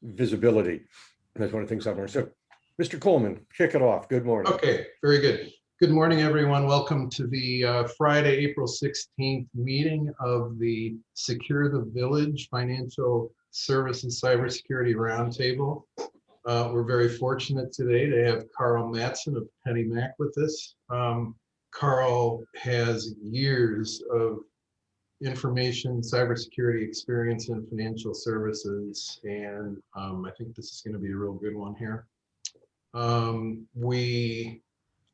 visibility. That's one of the things I've learned. So, Mr. Coleman, kick it off. Good morning. Okay, very good. Good morning, everyone. Welcome to the Friday, April 16th meeting of the Secure the Village Financial Services Cybersecurity Roundtable. We're very fortunate today to have Karl Mattson of PennyMac with us. Karl has years of information cybersecurity experience in financial services, and I think this is going to be a real good one here.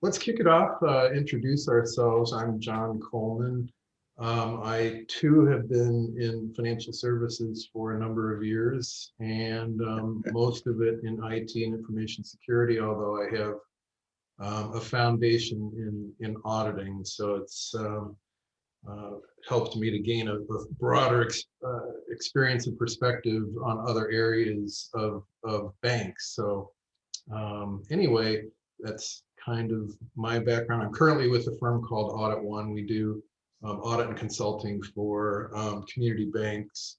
Let's kick it off, introduce ourselves. I'm John Coleman. I too have been in financial services for a number of years, and most of it in IT and information security, although I have a foundation in auditing. So it's helped me to gain a broader experience and perspective on other areas of banks. So anyway, that's kind of my background. I'm currently with a firm called Audit One. We do audit and consulting for community banks,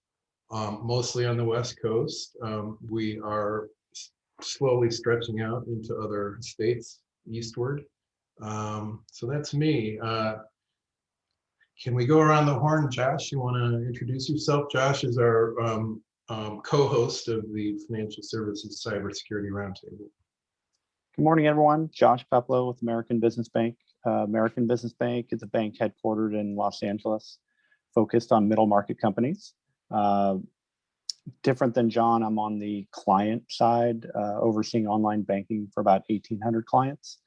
mostly on the West Coast. We are slowly stretching out into other states eastward. So that's me. Can we go around the horn? Josh, you want to introduce yourself? Josh is our co-host of the Financial Services Cybersecurity Roundtable. Good morning, everyone. Josh Peplow with American Business Bank. American Business Bank is a bank headquartered in Los Angeles, focused on middle market companies. Different than John, I'm on the client side, overseeing online banking for about 1,800 clients.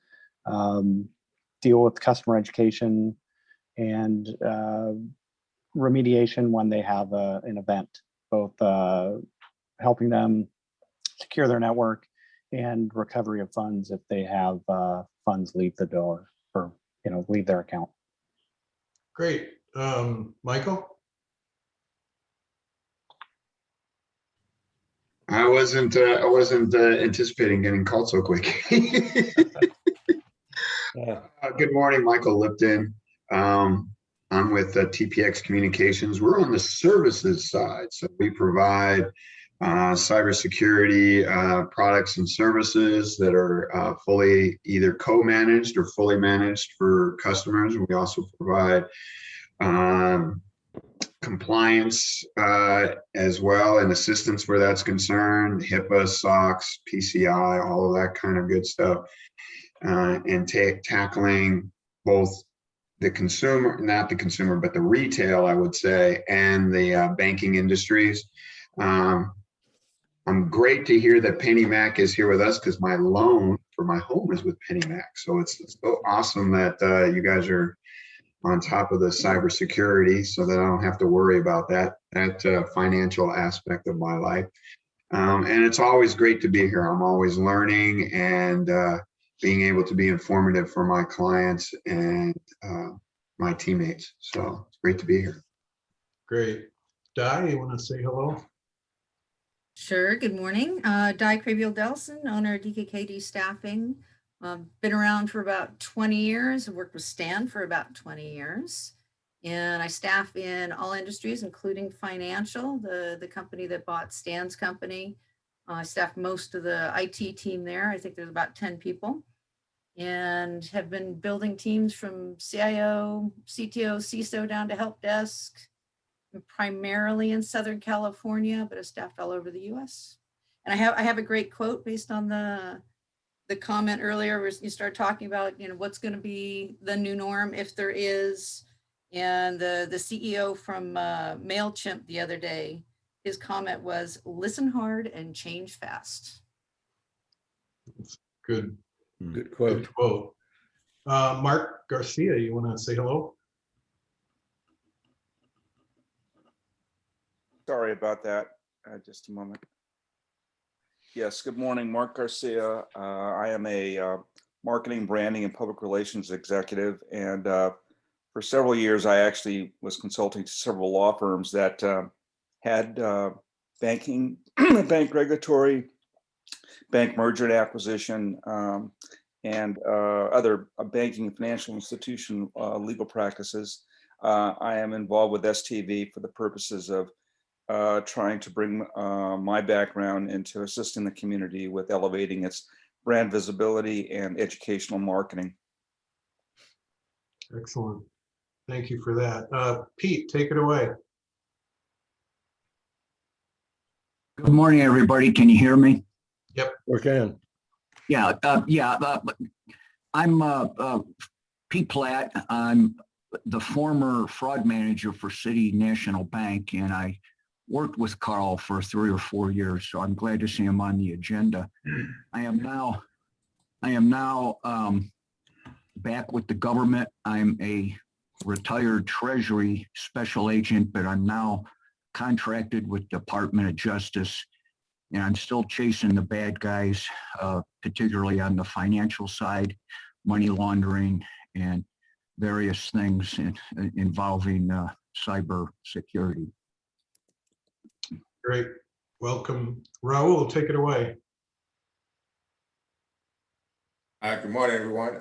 Deal with customer education and remediation when they have an event, both helping them secure their network and recovery of funds if they have funds leave the door or leave their account. Great. Michael? I wasn't anticipating getting called so quick. Good morning, Michael Lipton. I'm with TPX Communications. We're on the services side, so we provide cybersecurity products and services that are fully either co-managed or fully managed for customers. We also provide compliance as well and assistance where that's concerned, HIPAA, SOX, PCI, all of that kind of good stuff, and tackling both the consumer, not the consumer, but the retail, I would say, and the banking industries. I'm great to hear that PennyMac is here with us because my loan for my home is with PennyMac. So it's so awesome that you guys are on top of the cybersecurity so that I don't have to worry about that financial aspect of my life. And it's always great to be here. I'm always learning and being able to be informative for my clients and my teammates. So it's great to be here. Great. Di, you want to say hello? Sure. Good morning. Di Craviel-Delson, owner of DKKD Staffing. Been around for about 20 years. I've worked with Stan for about 20 years. And I staff in all industries, including financial, the company that bought Stan's company. I staff most of the IT team there. I think there's about 10 people. And have been building teams from CIO, CTO, CISO down to help desk. Primarily in Southern California, but I've staffed all over the US. And I have a great quote based on the comment earlier where you started talking about, what's going to be the new norm if there is. And the CEO from MailChimp the other day, his comment was, listen hard and change fast. That's good. Good quote. Good quote. Mark Garcia, you want to say hello? Sorry about that. Just a moment. Yes, good morning, Mark Garcia. I am a marketing, branding, and public relations executive. And for several years, I actually was consulting to several law firms that had banking, bank regulatory, bank merger and acquisition, and other banking and financial institution legal practices. I am involved with STV for the purposes of trying to bring my background into assisting the community with elevating its brand visibility and educational marketing. Excellent. Thank you for that. Pete, take it away. Good morning, everybody. Can you hear me? We can. Yeah, I'm Pete Platt. I'm the former fraud manager for City National Bank, and I worked with Karl for 3 or 4 years, so I'm glad to see him on the agenda. I am now back with the government. I'm a retired Treasury special agent, but I'm now contracted with Department of Justice, and I'm still chasing the bad guys, particularly on the financial side, money laundering, and various things involving cyber security. Great. Welcome. Raul, take it away. Good morning, everyone.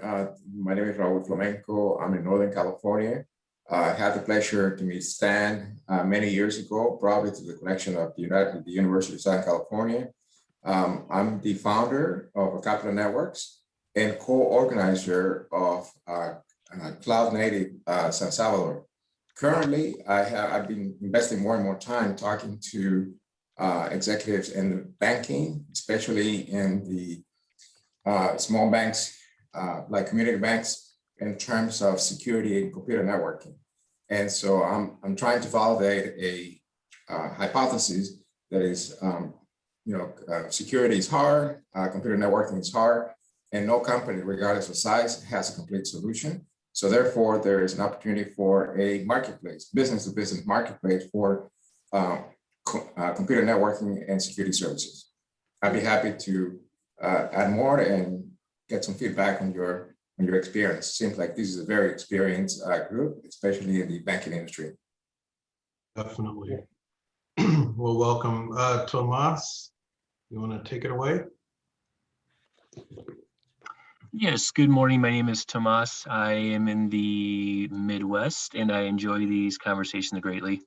My name is Raul Flamenco. I'm in Northern California. I had the pleasure to meet Stan many years ago, probably through the connection of the University of Southern California. I'm the founder of Capital Networks and co-organizer of Cloud Native San Salvador. Currently, I've been investing more and more time talking to executives in banking, especially in the small banks like community banks, in terms of security and computer networking. And so I'm trying to validate a hypothesis that is, security is hard, computer networking is hard, and no company, regardless of size, has a complete solution. So therefore, there is an opportunity for a marketplace, business-to-business marketplace for computer networking and security services. I'd be happy to add more and get some feedback on your experience. Seems like this is a very experienced group, especially in the banking industry. Definitely. Well, welcome. Tomas, you want to take it away? Yes, good morning. My name is Tomas. I am in the Midwest and I enjoy these conversations greatly.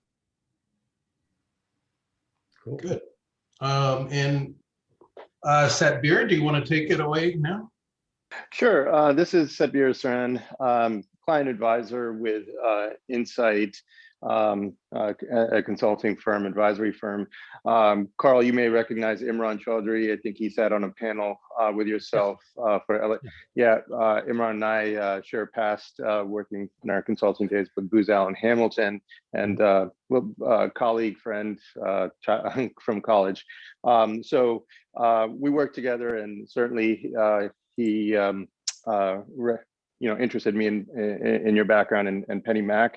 Cool. Good. And Satbir, do you want to take it away now? Sure. This is Satbir Saran, client advisor with Insight, a consulting firm, advisory firm. Karl, you may recognize Imran Chaudhry. I think he sat on a panel with yourself for, Imran and I share past working in our consulting days with Booz Allen Hamilton and colleague, friend from college. So we work together, and certainly he interested me in your background and PennyMac.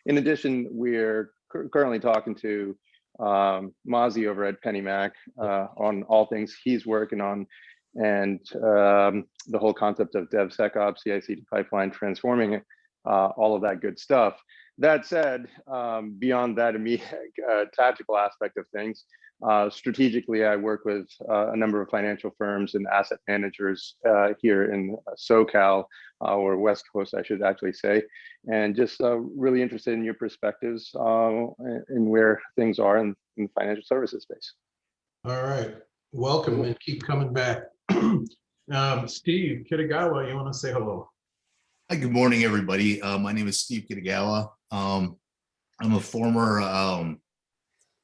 In addition, we're currently talking to Mazi over at PennyMac on all things he's working on, and the whole concept of DevSecOps, CI/CD pipeline, transforming all of that good stuff. That said, beyond that immediate tactical aspect of things, strategically, I work with a number of financial firms and asset managers here in SoCal, or West Coast, I should actually say, and just really interested in your perspectives in where things are in the financial services space. All right. Welcome and keep coming back. Steve Kitagawa, you want to say hello? Hi, good morning, everybody. My name is Steve Kitagawa. I'm a former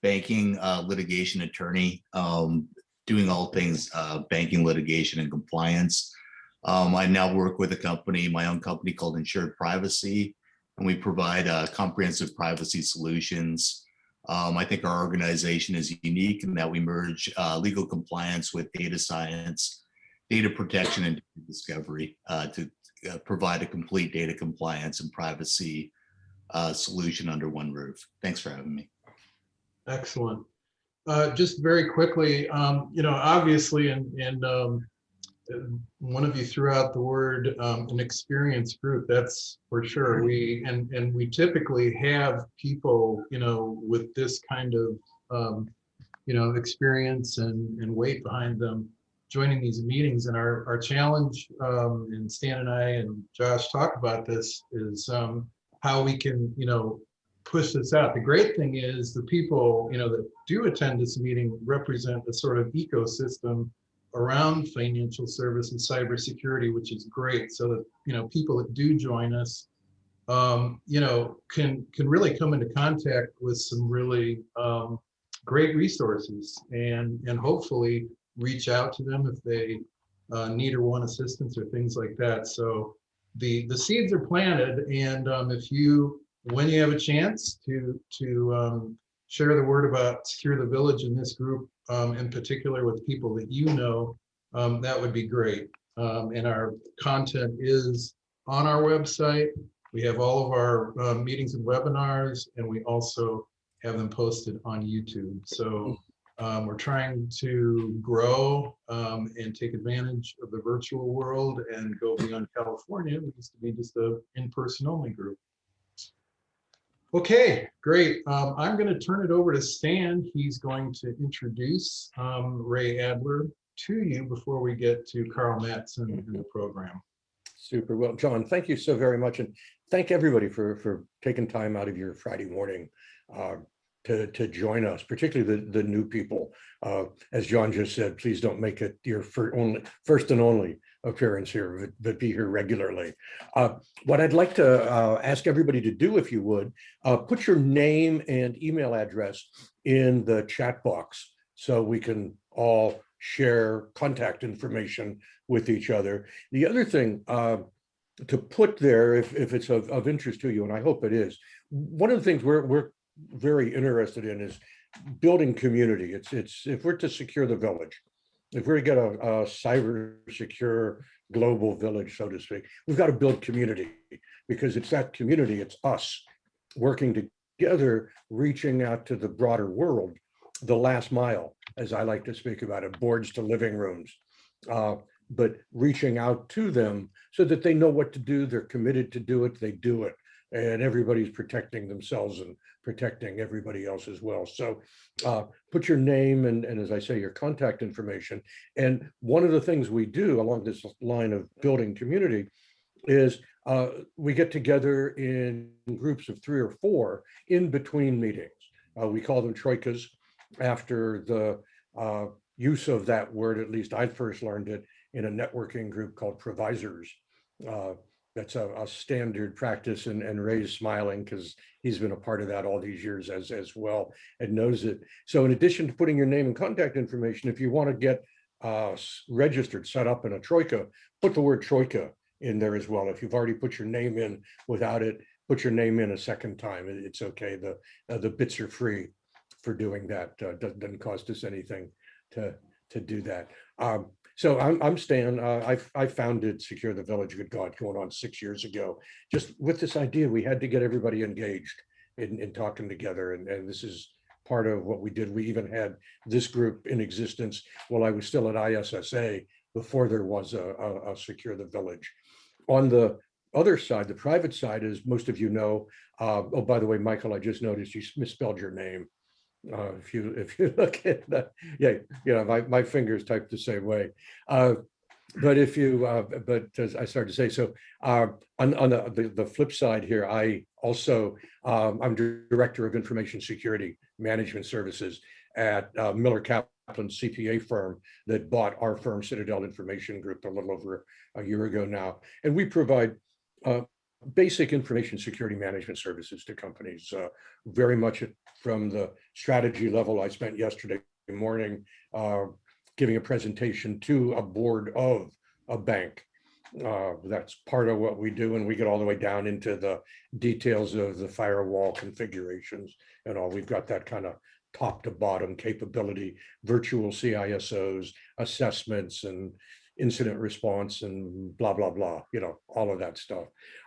banking litigation attorney, doing all things banking litigation and compliance. I now work with a company, my own company called Insured Privacy, and we provide comprehensive privacy solutions. I think our organization is unique in that we merge legal compliance with data science, data protection, and data discovery to provide a complete data compliance and privacy solution under one roof. Thanks for having me. Excellent. Just very quickly, obviously, and one of you threw out the word an experienced group. That's for sure. We typically have people, with this kind of experience and weight behind them joining these meetings. And our challenge, and Stan and I and Josh talk about this, is how we can push this out. The great thing is the people, that do attend this meeting represent a sort of ecosystem around financial services, cybersecurity, which is great. So that, people that do join us, can really come into contact with some really great resources and hopefully reach out to them if they need or want assistance or things like that. So the seeds are planted, and when you have a chance to share the word about Secure the Village in this group, in particular with people that that would be great. And our content is on our website. We have all of our meetings and webinars, and we also have them posted on YouTube. So we're trying to grow and take advantage of the virtual world and go beyond California. We used to be just an in-person only group. Okay, great. I'm going to turn it over to Stan. He's going to introduce Ray Adler to you before we get to Karl Mattson in the program. Super. Well, John, thank you so very much. And thank everybody for taking time out of your Friday morning to join us, particularly the new people. As John just said, please don't make it your first and only appearance here, but be here regularly. What I'd like to ask everybody to do, if you would, put your name and email address in the chat box so we can all share contact information with each other. The other thing to put there, if it's of interest to you, and I hope it is, one of the things we're very interested in is building community. It's if we're to secure the village, if we're to get a cyber secure global village, so to speak, we've got to build community, because it's that community, it's us working together, reaching out to the broader world, the last mile, as I like to speak about it, boards to living rooms, but reaching out to them so that they know what to do, they're committed to do it, they do it, and everybody's protecting themselves and protecting everybody else as well. So put your name and as I say, your contact information. And one of the things we do along this line of building community is we get together in groups of 3 or 4 in between meetings. We call them troikas, after the use of that word. At least I first learned it in a networking group called Provisors. That's a standard practice, and Ray's smiling because he's been a part of that all these years as well and knows it. So in addition to putting your name and contact information, if you want to get registered, set up in a troika, put the word troika in there as well. If you've already put your name in without it, put your name in a second time. It's okay. The bits are free for doing that. Doesn't cost us anything to do that. So I'm Stan. I founded Secure the Village, good God, going on 6 years ago, just with this idea we had to get everybody engaged in talking together. And this is part of what we did. We even had this group in existence while I was still at ISSA, before there was a Secure the Village. On the other side, the private side, as most of you know, oh, by the way, Michael, I just noticed you misspelled your name. If you look at that, yeah, my fingers typed the same way. But if you, but as I started to say, so on the flip side here, I also, I'm Director of Information Security Management Services at Miller Kaplan CPA firm that bought our firm, Citadel Information Group, a little over a year ago now. And we provide basic information security management services to companies, very much from the strategy level. I spent yesterday morning giving a presentation to a board of a bank. That's part of what we do, and we get all the way down into the details of the firewall configurations and all. We've got that kind of top to bottom capability, virtual CISOs, assessments, and incident response, and blah, blah, blah, all of that stuff.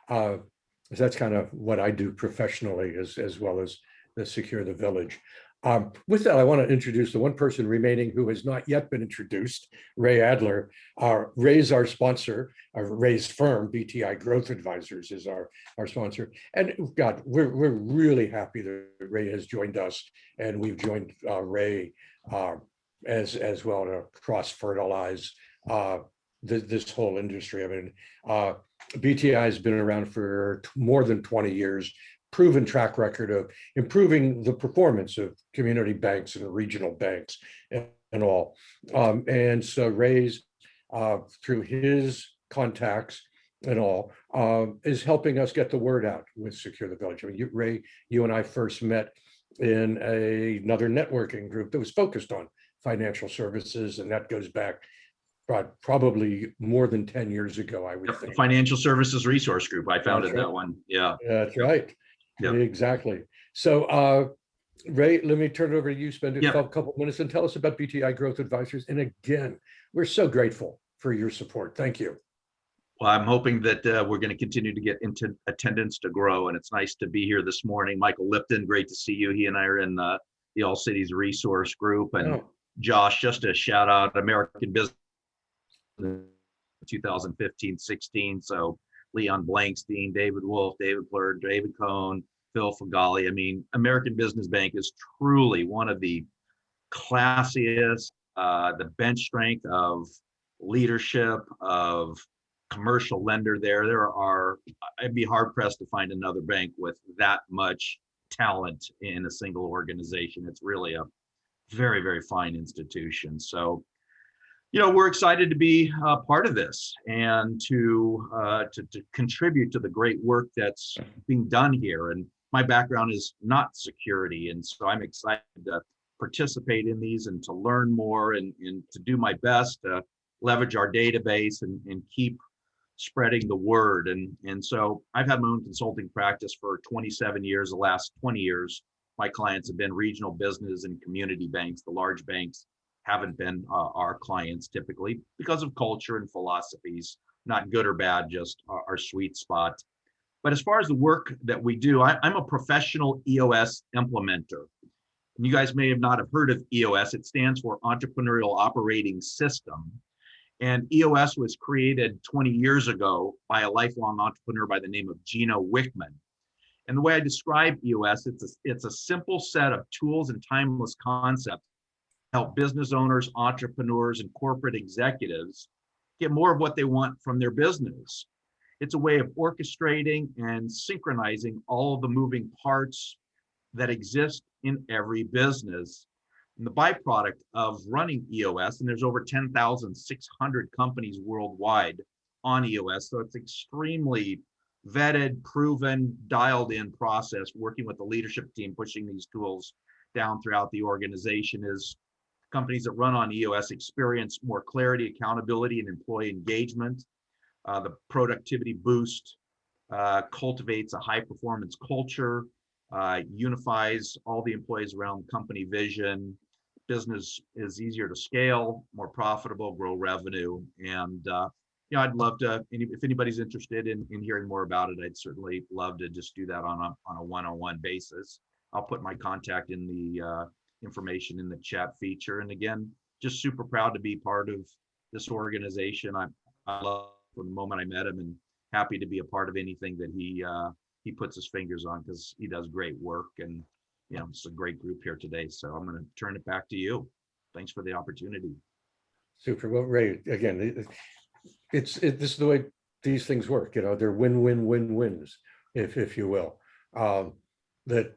So that's kind of what I do professionally, as well as the Secure the Village. With that, I want to introduce the one person remaining who has not yet been introduced, Ray Adler. Ray's our sponsor. Ray's firm, BTI Growth Advisors, is our sponsor. And God, we're really happy that Ray has joined us, and we've joined Ray as well to cross-fertilize this whole industry. I mean, BTI has been around for more than 20 years. proven track record of improving the performance of community banks and regional banks and all. And so Ray's, through his contacts and all, is helping us get the word out with Secure the Village. I mean, Ray, you and I first met in another networking group that was focused on financial services, and that goes back probably more than 10 years ago, I would Yep, the think. Financial Services Resource Group. I founded That's right. that one. Yeah. That's right. Yep. Exactly. So Ray, let me turn it over to you. Spend a Yep. couple minutes and tell us about BTI Growth Advisors. And again, we're so grateful for your support. Thank you. Well, I'm hoping that we're going to continue to get into attendance to grow, and it's nice to be here this morning. Michael Lipton, great to see you. He and I are in the All Cities Resource Group, and Josh, just a shout out, American Business 2015-16. So Leon Blankstein, David Wolf, David Plurd, David Cohn, Phil Fagali. I mean, American Business Bank is truly one of the classiest, the bench strength of leadership, of commercial lender there. There are, I'd be hard pressed to find another bank with that much talent in a single organization. It's really a very, very fine institution. So, you know, we're excited to be part of this and to contribute to the great work that's being done here. And my background is not security, and so I'm excited to participate in these and to learn more and to do my best to leverage our database and keep spreading the word. And so I've had my own consulting practice for 27 years. The last 20 years, my clients have been regional business and community banks. The large banks haven't been our clients typically because of culture and philosophies, not good or bad, just our sweet spot. But as far as the work that we do, I'm a professional EOS implementer. And you guys may have not have heard of EOS. It stands for Entrepreneurial Operating System. And EOS was created 20 years ago by a lifelong entrepreneur by the name of Gino Wickman. And the way I describe EOS, it's a simple set of tools and timeless concepts to help business owners, entrepreneurs, and corporate executives get more of what they want from their business. It's a way of orchestrating and synchronizing all of the moving parts that exist in every business. And the byproduct of running EOS, and there's over 10,600 companies worldwide on EOS, so it's extremely vetted, proven, dialed in process, working with the leadership team, pushing these tools down throughout the organization, is companies that run on EOS experience more clarity, accountability, and employee engagement. The productivity boost cultivates a high performance culture, unifies all the employees around the company vision. Business is easier to scale, more profitable, grow revenue. And you know, I'd love to, if anybody's interested in hearing more about it, I'd certainly love to just do that on a one-on-one basis. I'll put my contact in the information in the chat feature. And again, just super proud to be part of this organization. I love from the moment I met him, and happy to be a part of anything that he puts his fingers on, because he does great work. And you know, it's a great group here today. So I'm going to turn it back to you. Thanks for the opportunity. Super. Well, Ray, again, this is the way these things work. You know, they're win-wins, if you will. That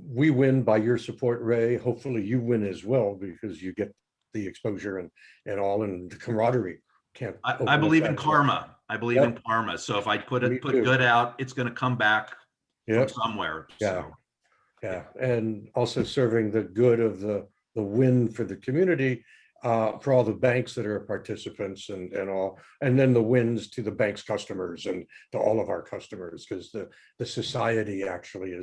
we win by your support, Ray. Hopefully you win as well, because you get the exposure and all, and the camaraderie. I believe in karma. I believe in karma. So if I put good out, it's going to come back from somewhere. Yeah. So. Yeah, and also serving the good of the win for the community, for all the banks that are participants and all, and then the wins to the bank's customers and to all of our customers, because the society actually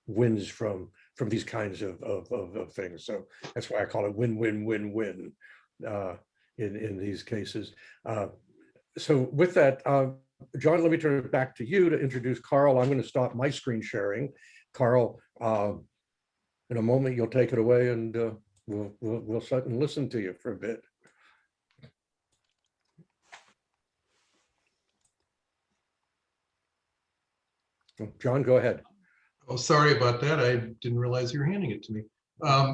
wins from these kinds of things. So that's why I call it win-win-win-win in these cases. So with that, John, let me turn it back to you to introduce Karl. I'm going to stop my screen sharing. Karl, in a moment, you'll take it away, and we'll sit and listen to you for a bit. John, go ahead. Oh, sorry about that. I didn't realize you were handing it to me.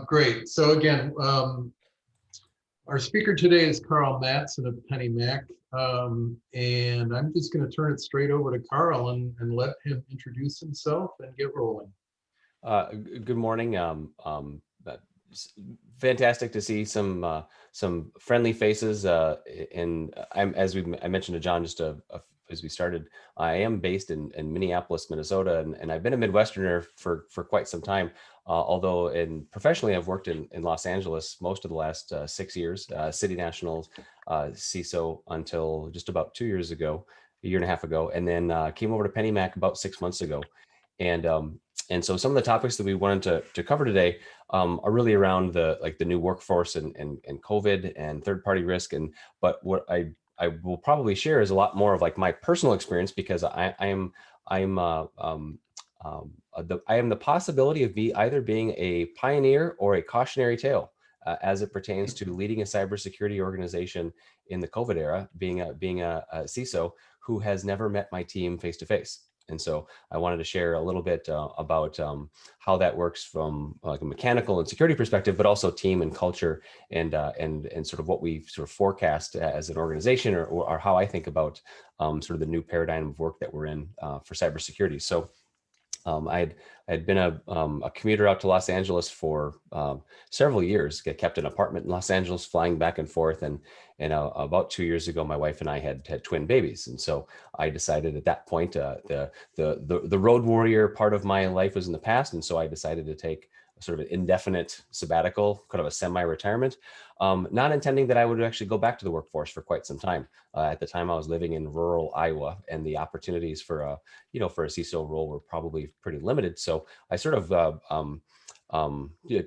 Great. So again, Our speaker today is Karl Mattson of PennyMac. And I'm just going to turn it straight over to Karl and let him introduce himself and get rolling. Good morning. Fantastic to see some friendly faces. And I mentioned to John just as we started, I am based in Minneapolis, Minnesota, and I've been a Midwesterner for quite some time. Although professionally, I've worked in Los Angeles most of the last 6 years, City National CISO until just about 2 years ago, a year and a half ago, and then came over to PennyMac about 6 months ago. And so some of the topics that we wanted to cover today are really around the new workforce and COVID and third-party risk. But what I will probably share is a lot more of like my personal experience, because I am the possibility of either being a pioneer or a cautionary tale as it pertains to leading a cybersecurity organization in the COVID era, being a CISO who has never met my team face to face. And so I wanted to share a little bit about how that works from like a mechanical and security perspective, but also team and culture and sort of what we sort of forecast as an organization, or how I think about sort of the new paradigm of work that we're in for cybersecurity. So I had been a commuter out to Los Angeles for several years. Kept an apartment in Los Angeles, flying back and forth. And about 2 years ago, my wife and I had twin babies. And so I decided at that point, the road warrior part of my life was in the past. And so I decided to take sort of an indefinite sabbatical, kind of a semi-retirement, not intending that I would actually go back to the workforce for quite some time. At the time, I was living in rural Iowa, and the opportunities for a CISO role were probably pretty limited. So I sort of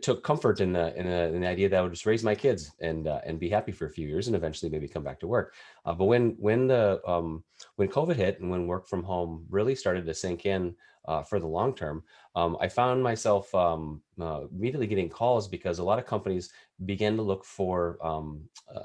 took comfort in the idea that I would just raise my kids and be happy for a few years, and eventually maybe come back to work. But when COVID hit and when work from home really started to sink in for the long term, I found myself immediately getting calls because a lot of companies began to look for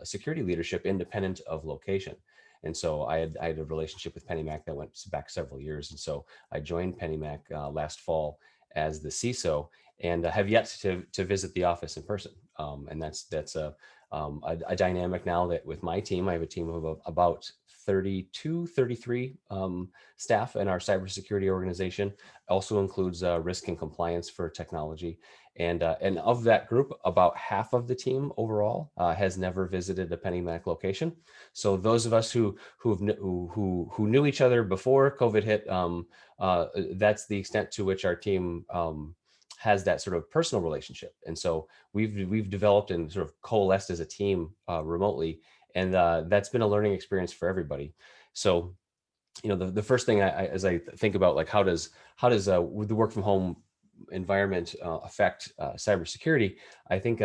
security leadership independent of location. And so I had a relationship with PennyMac that went back several years. And so I joined PennyMac last fall as the CISO, and have yet to visit the office in person. And that's a dynamic now that with my team, I have a team of about 32, 33 staff in our cybersecurity organization. Also includes risk and compliance for technology. And of that group, about half of the team overall has never visited a PennyMac location. So those of us who knew each other before COVID hit, that's the extent to which our team has that sort of personal relationship. And so we've developed and sort of coalesced as a team remotely, and that's been a learning experience for everybody. So, the first thing as I think about like how does the work from home environment affect cybersecurity, I think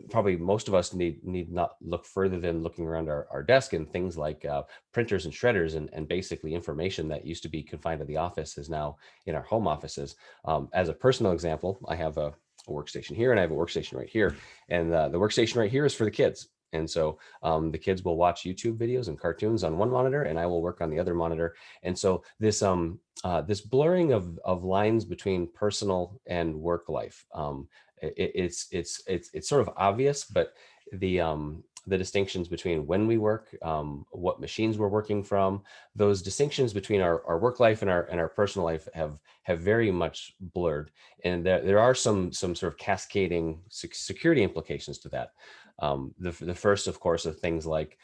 probably most of us need not look further than looking around our desk, and things like printers and shredders and basically information that used to be confined to the office is now in our home offices. As a personal example, I have a workstation here and I have a workstation right here, and the workstation right here is for the kids. And so the kids will watch YouTube videos and cartoons on one monitor, and I will work on the other monitor. And so this this blurring of lines between personal and work life, it's sort of obvious, but the distinctions between when we work, what machines we're working from, those distinctions between our work life and our personal life have very much blurred. And there are some sort of cascading security implications to that. The first, of course, are things like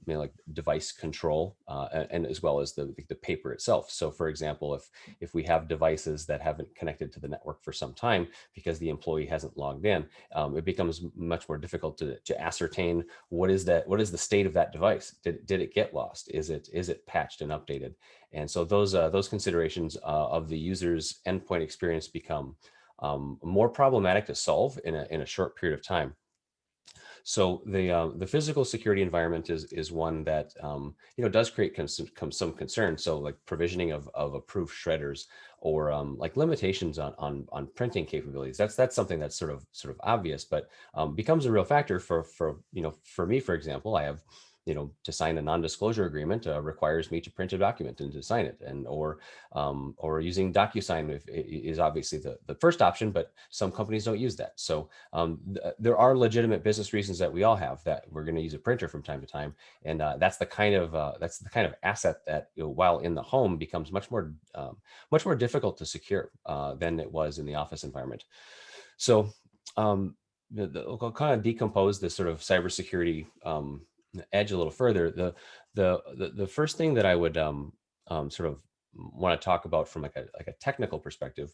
like device control, and as well as the paper itself. So, for example, if we have devices that haven't connected to the network for some time because the employee hasn't logged in, it becomes much more difficult to ascertain what is the state of that device. Did it get lost? Is it patched and updated? And so those considerations of the user's endpoint experience become more problematic to solve in a short period of time. So the physical security environment is one that does create some concern. So like provisioning of approved shredders, or like limitations on printing capabilities. That's something that's sort of obvious, but becomes a real factor for me, for example. I have to sign a non-disclosure agreement requires me to print a document and to sign it, and or using DocuSign is obviously the first option, but some companies don't use that. So there are legitimate business reasons that we all have that we're going to use a printer from time to time, and that's the kind of asset that, while in the home, becomes much more difficult to secure than it was in the office environment. So I'll kind of decompose this sort of cybersecurity edge a little further. The first thing that I would sort of want to talk about from like a technical perspective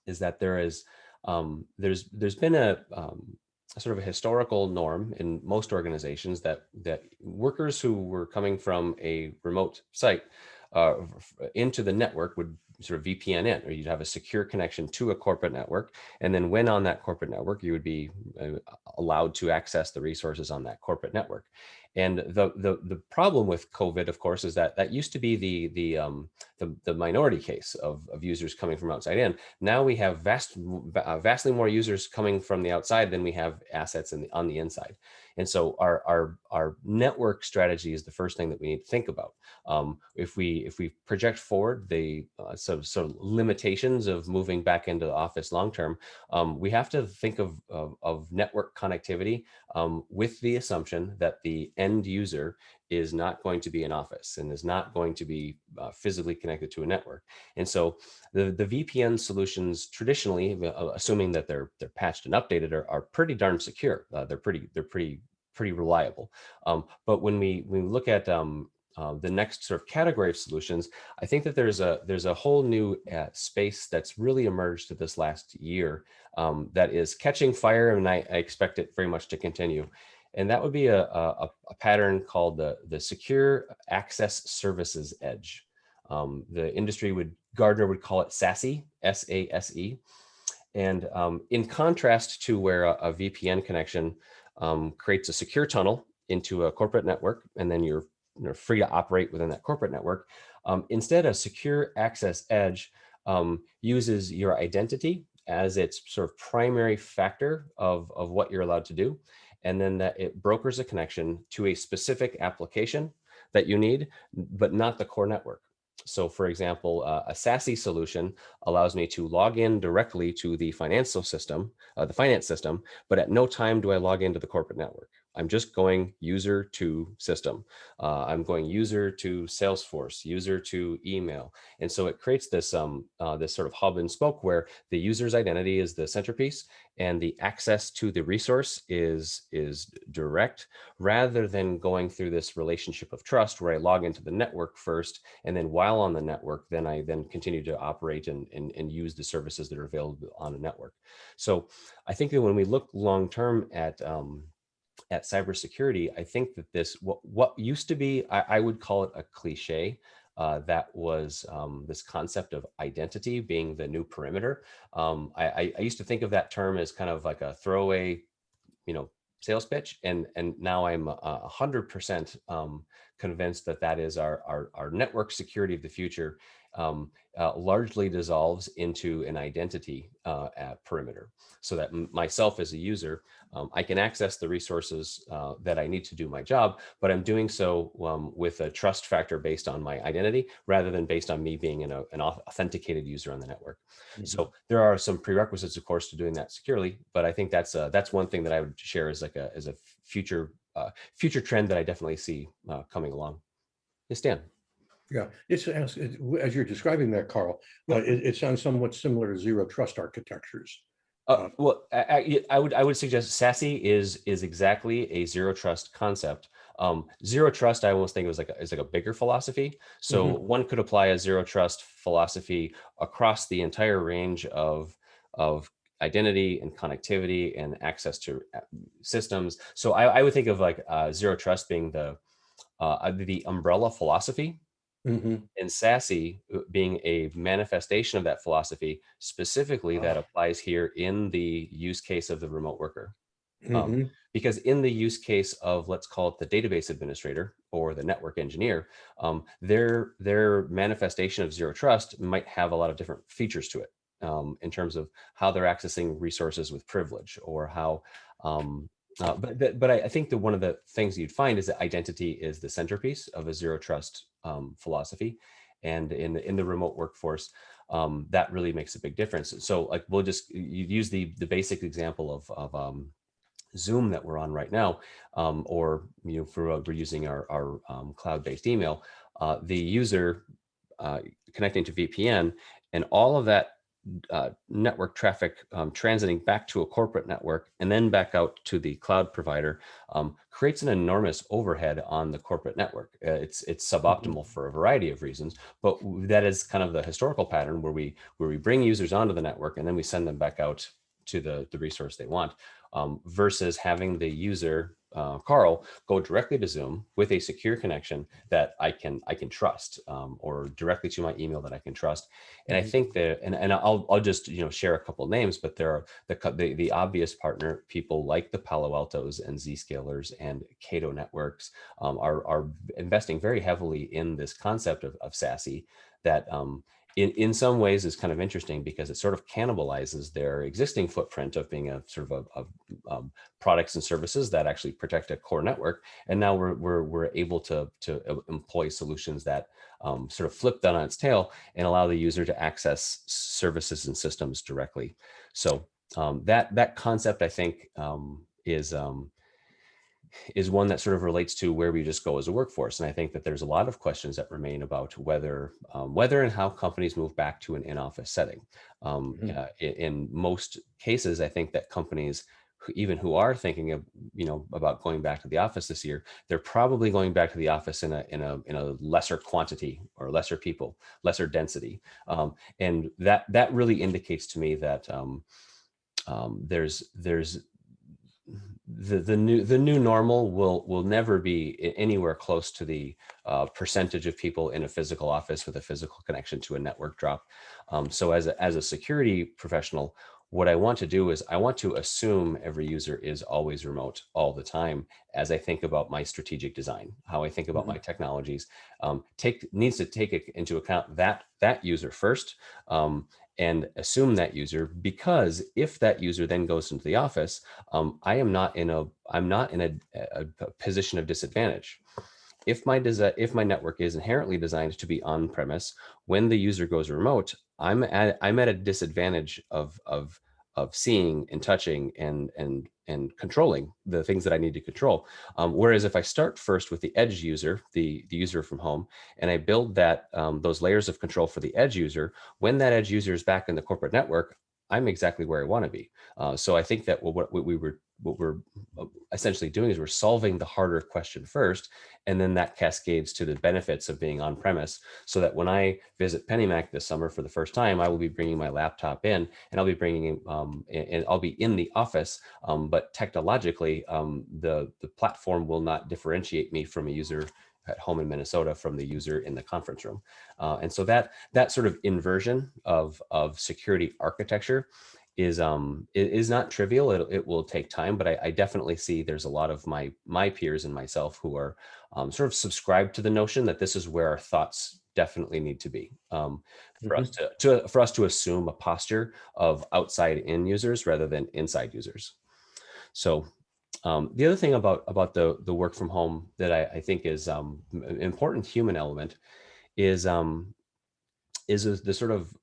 is that there's been a sort of a historical norm in most organizations that workers who were coming from a remote site into the network would sort of VPN in, or you'd have a secure connection to a corporate network. And then when on that corporate network, you would be allowed to access the resources on that corporate network. And the problem with COVID, of course, is that used to be the minority case of users coming from outside in. Now we have vastly more users coming from the outside than we have assets on the inside. And so our network strategy is the first thing that we need to think about. If we project forward the sort of limitations of moving back into the office long term, we have to think of network connectivity with the assumption that the end user is not going to be in office and is not going to be physically connected to a network. And so the VPN solutions traditionally, assuming that they're patched and updated, are pretty darn secure. They're pretty reliable. But when we look at the next sort of category of solutions, I think that there's a whole new space that's really emerged this last year that is catching fire, and I expect it very much to continue. And that would be a pattern called the Secure Access Services Edge. The industry Gartner would call it SASE, S-A-S-E. And in contrast to where a VPN connection creates a secure tunnel into a corporate network, and then you're free to operate within that corporate network, instead, a Secure Access Edge uses your identity as its sort of primary factor of what you're allowed to do. And then that it brokers a connection to a specific application that you need, but not the core network. So for example, a SASE solution allows me to log in directly to the financial system, the finance system, but at no time do I log into the corporate network. I'm just going user to system. I'm going user to Salesforce, user to email. And so it creates this sort of hub and spoke where the user's identity is the centerpiece and the access to the resource is direct, rather than going through this relationship of trust where I log into the network first, and then while on the network, then I continue to operate and use the services that are available on a network. So I think that when we look long-term at cybersecurity, I think that what used to be, I would call it a cliche, that was this concept of identity being the new perimeter. I used to think of that term as kind of like a throwaway, sales pitch, and now I'm 100% convinced that is our network security of the future. Largely dissolves into an identity perimeter, so that myself as a user, I can access the resources that I need to do my job, but I'm doing so with a trust factor based on my identity, rather than based on me being an authenticated user on the network. Mm-hmm. So there are some prerequisites, of course, to doing that securely, but I think that's one thing that I would share as a future trend that I definitely see coming along. Yes, Dan. Yeah, it's as you're describing that, Karl, it sounds somewhat similar to zero trust architectures. Well, I would suggest SASE is exactly a zero trust concept. Zero trust, I almost think is like a bigger philosophy. So mm-hmm. One could apply a zero trust philosophy across the entire range of identity and connectivity and access to systems. So I would think of like zero trust being the umbrella philosophy. Mm-hmm. And SASE being a manifestation of that philosophy, specifically that applies here in the use case of the remote worker. Mm-hmm. Because in the use case of, let's call it the database administrator or the network engineer, their manifestation of zero trust might have a lot of different features to it in terms of how they're accessing resources with privilege, or how But I think that one of the things you'd find is that identity is the centerpiece of a zero trust philosophy, and in the remote workforce, that really makes a big difference. So like you use the basic example of Zoom that we're on right now, or for we're using our cloud-based email, the user connecting to VPN, and all of that network traffic transiting back to a corporate network and then back out to the cloud provider creates an enormous overhead on the corporate network. It's suboptimal for a variety of reasons, but that is kind of the historical pattern where we bring users onto the network and then we send them back out to the resource they want, versus having the user, Karl, go directly to Zoom with a secure connection that I can trust, or directly to my email that I can trust. And I think that, and I'll just share a couple of names, but there are the obvious partner people like the Palo Altos and Zscalers and Cato Networks are investing very heavily in this concept of SASE that in some ways is kind of interesting because it sort of cannibalizes their existing footprint of being a sort of products and services that actually protect a core network. And now we're able to employ solutions that sort of flip that on its tail and allow the user to access services and systems directly. So that concept, I think, is one that sort of relates to where we just go as a workforce. And I think that there's a lot of questions that remain about whether and how companies move back to an in-office setting. In most cases, I think that companies, even who are thinking of, about going back to the office this year, they're probably going back to the office in a lesser quantity or lesser people, lesser density. And that really indicates to me that there's the new normal will never be anywhere close to the percentage of people in a physical office with a physical connection to a network drop. So as a security professional, what I want to do is I want to assume every user is always remote all the time. As I think about my strategic design, how I think about my technologies, needs to take into account that user first. And assume that user, because if that user then goes into the office, I'm not in a position of disadvantage. If my network is inherently designed to be on premise, when the user goes remote, I'm at a disadvantage of seeing and touching and controlling the things that I need to control. Whereas if I start first with the edge user, the user from home, and I build that those layers of control for the edge user, when that edge user is back in the corporate network, I'm exactly where I want to be. So I think that what we're essentially doing is we're solving the harder question first, and then that cascades to the benefits of being on premise, so that when I visit PennyMac this summer for the first time, I will be bringing my laptop in, and I'll be bringing and I'll be in the office, but technologically, the platform will not differentiate me from a user at home in Minnesota from the user in the conference room. And so that sort of inversion of security architecture is not trivial. It will take time, but I definitely see there's a lot of my peers and myself who are sort of subscribed to the notion that this is where our thoughts definitely need to be, for us to assume a posture of outside in users rather than inside users. So the other thing about the work from home that I think is an important human element is the sort of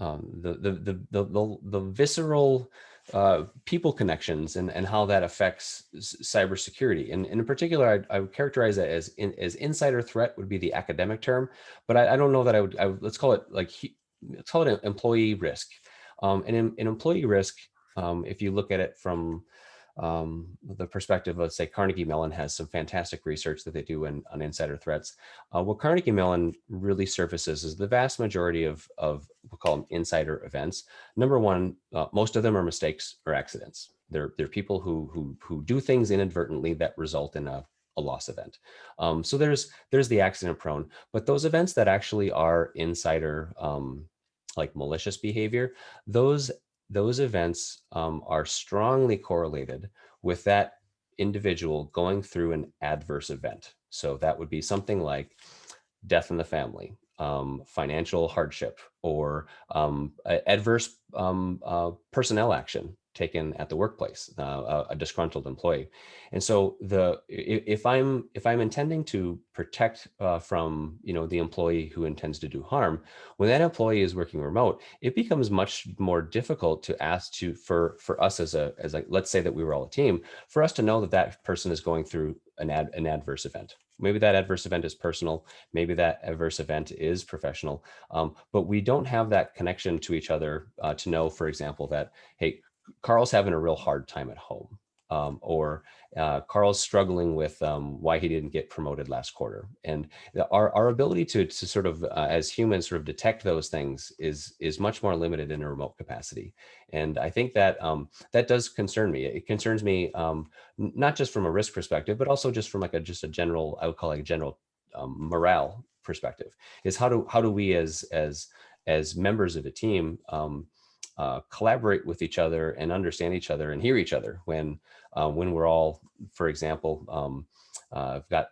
the visceral people connections and how that affects cybersecurity. And in particular, I would characterize it as insider threat would be the academic term, but I don't know that I would let's call it an employee risk. And in employee risk, if you look at it from the perspective of, say, Carnegie Mellon has some fantastic research that they do on insider threats. What Carnegie Mellon really surfaces is the vast majority of we'll call them insider events. Number one, most of them are mistakes or accidents. They're people who do things inadvertently that result in a loss event. So there's the accident prone, but those events that actually are insider, like malicious behavior, those events are strongly correlated with that individual going through an adverse event. So that would be something like death in the family, financial hardship, or adverse personnel action, taken at the workplace, a disgruntled employee. And so if I'm intending to protect from the employee who intends to do harm, when that employee is working remote, it becomes much more difficult to ask for us as let's say that we were all a team, for us to know that that person is going through an adverse event. Maybe that adverse event is personal, maybe that adverse event is professional, but we don't have that connection to each other to know, for example, that, hey, Karl's having a real hard time at home, or Karl's struggling with why he didn't get promoted last quarter. And our ability to sort of, as humans, sort of detect those things is much more limited in a remote capacity. And I think that that does concern me. It concerns me not just from a risk perspective, but also just from just a general, I would call it a general morale perspective, is how do we as members of a team collaborate with each other and understand each other and hear each other when we're all, for example, I've got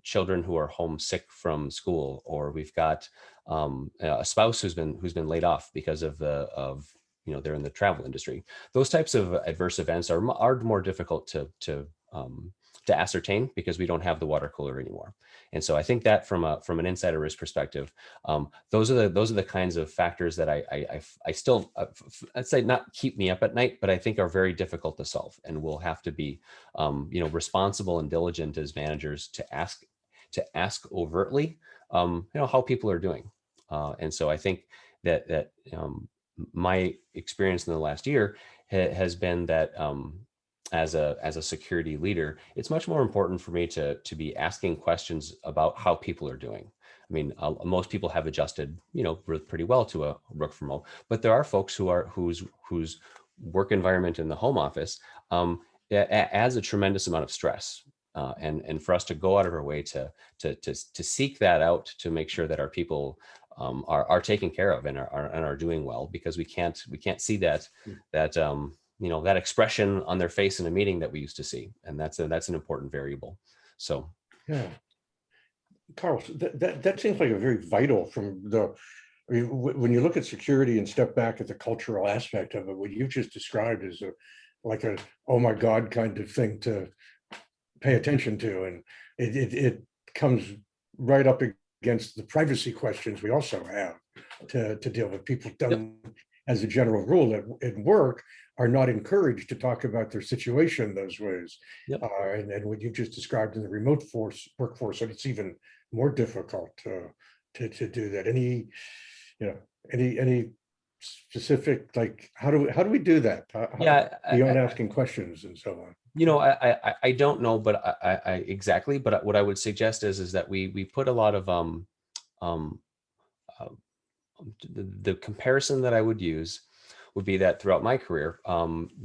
children who are homesick from school, or we've got a spouse who's been laid off because of they're in the travel industry. Those types of adverse events are more difficult to ascertain because we don't have the water cooler anymore. And so I think that from an insider risk perspective, those are the kinds of factors that I still, I'd say not keep me up at night, but I think are very difficult to solve. And we'll have to be responsible and diligent as managers to ask overtly how people are doing. And so I think that my experience in the last year has been that as a security leader, it's much more important for me to be asking questions about how people are doing. I mean, most people have adjusted, pretty well to a work from home, but there are folks whose work environment in the home office adds a tremendous amount of stress. And for us to go out of our way to seek that out, to make sure that our people are taken care of and are doing well, because we can't see that that expression on their face in a meeting that we used to see, and that's an important variable. So yeah, Karl, that seems like a very vital when you look at security and step back at the cultural aspect of it, what you've just described is like a oh my God kind of thing to pay attention to, and it comes right up against the privacy questions we also have to deal with. People don't, as a general rule at work, are not encouraged to talk about their situation those ways. Yep. And what you just described in the remote workforce, and it's even more difficult to do that. Any specific, like, how do we do that? Beyond asking questions and so on. I don't know, but I exactly. But what I would suggest is that we put a lot of the comparison that I would use would be that throughout my career,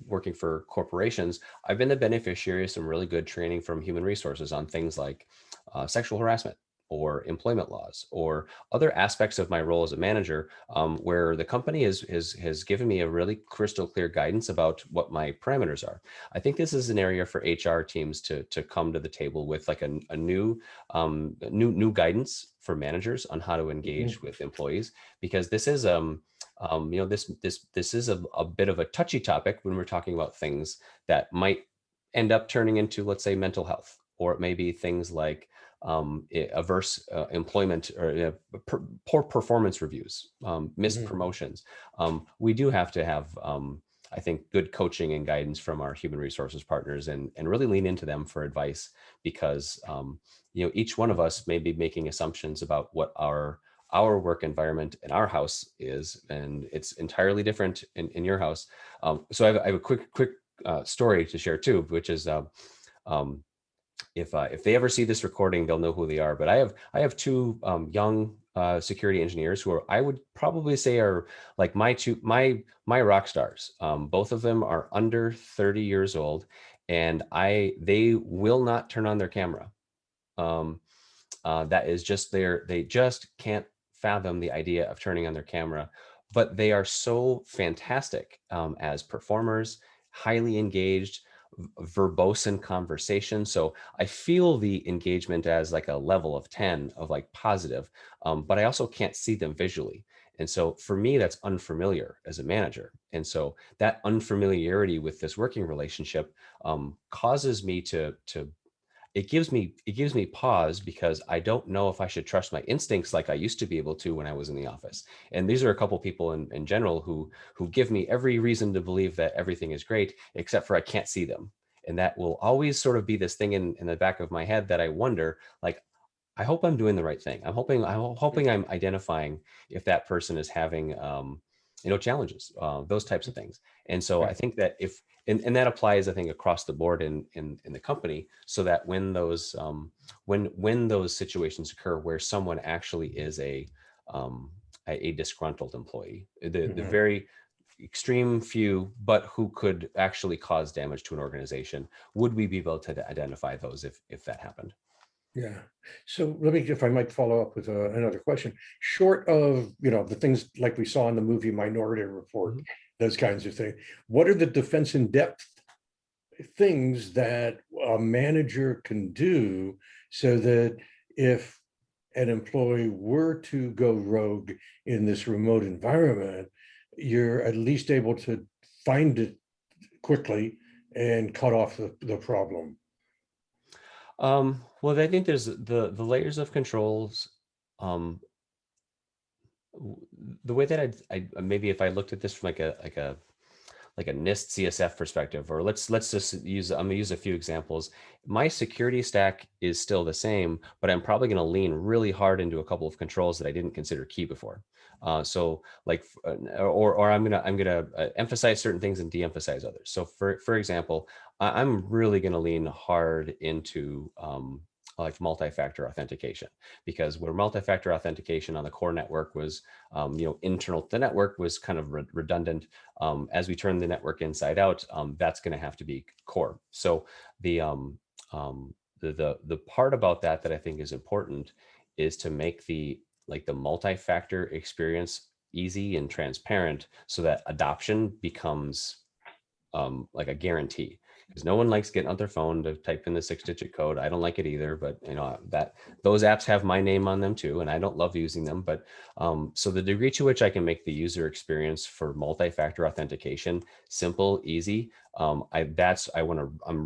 working for corporations, I've been the beneficiary of some really good training from human resources on things like sexual harassment or employment laws or other aspects of my role as a manager, where the company has given me a really crystal clear guidance about what my parameters are. I think this is an area for HR teams to come to the table with, like a new guidance for managers on how to engage with employees, because this is this is a bit of a touchy topic when we're talking about things that might end up turning into, let's say, mental health, or it may be things like adverse employment or poor performance reviews, missed promotions. We do have to have, I think, good coaching and guidance from our human resources partners, and really lean into them for advice, because each one of us may be making assumptions about what our work environment in our house is, and it's entirely different in your house. So I have a quick story to share too, which is if they ever see this recording, they'll know who they are. But I have two young security engineers who I would probably say are like my rock stars. Both of them are under 30 years old, and they will not turn on their camera. That is just they just can't fathom the idea of turning on their camera, but they are so fantastic as performers, highly engaged, verbose in conversation. So I feel the engagement as like a level of 10 of like positive, but I also can't see them visually. And so for me, that's unfamiliar as a manager. And so that unfamiliarity with this working relationship causes me it gives me pause, because I don't know if I should trust my instincts like I used to be able to when I was in the office. And these are a couple people in general who give me every reason to believe that everything is great, except for I can't see them. And that will always sort of be this thing in the back of my head that I wonder, like, I hope I'm doing the right thing. I'm hoping I'm identifying if that person is having, challenges, those types of things. And so I think that and that applies, I think, across the board in the company, so that when those situations occur where someone actually is a disgruntled employee, the very extreme few, but who could actually cause damage to an organization, would we be able to identify those if that happened? Yeah. So let me, if I might follow up with another question. Short of, the things like we saw in the movie Minority Report, those kinds of things, what are the defense in depth things that a manager can do so that if an employee were to go rogue in this remote environment, you're at least able to find it quickly and cut off the problem? Well, I think there's the layers of controls. The way that I maybe if I looked at this from like a Nist CSF perspective, or let's just use, I'm gonna use a few examples. My security stack is still the same, but I'm probably gonna lean really hard into a couple of controls that I didn't consider key before. So like, or I'm gonna emphasize certain things and de-emphasize others. So for example, I'm really gonna lean hard into like multi-factor authentication, because where multi-factor authentication on the core network was, internal to the network was kind of redundant. As we turn the network inside out, that's going to have to be core. So the part about that I think is important is to make the multi-factor experience easy and transparent, so that adoption becomes like a guarantee. Because no one likes getting on their phone to type in the 6-digit code. I don't like it either, but that those apps have my name on them too, and I don't love using them. But so the degree to which I can make the user experience for multi-factor authentication simple, easy, I'm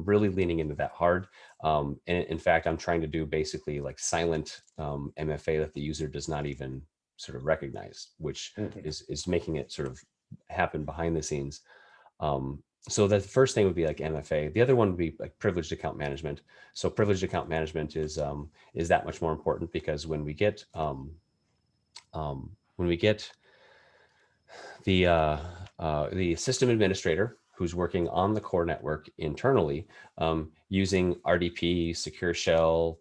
really leaning into that hard. And in fact, I'm trying to do basically like silent MFA that the user does not even sort of recognize, which is making it sort of happen behind the scenes. So the first thing would be like MFA. The other one would be like privileged account management. So privileged account management is that much more important, because when we get the system administrator who's working on the core network internally, using RDP, secure shell,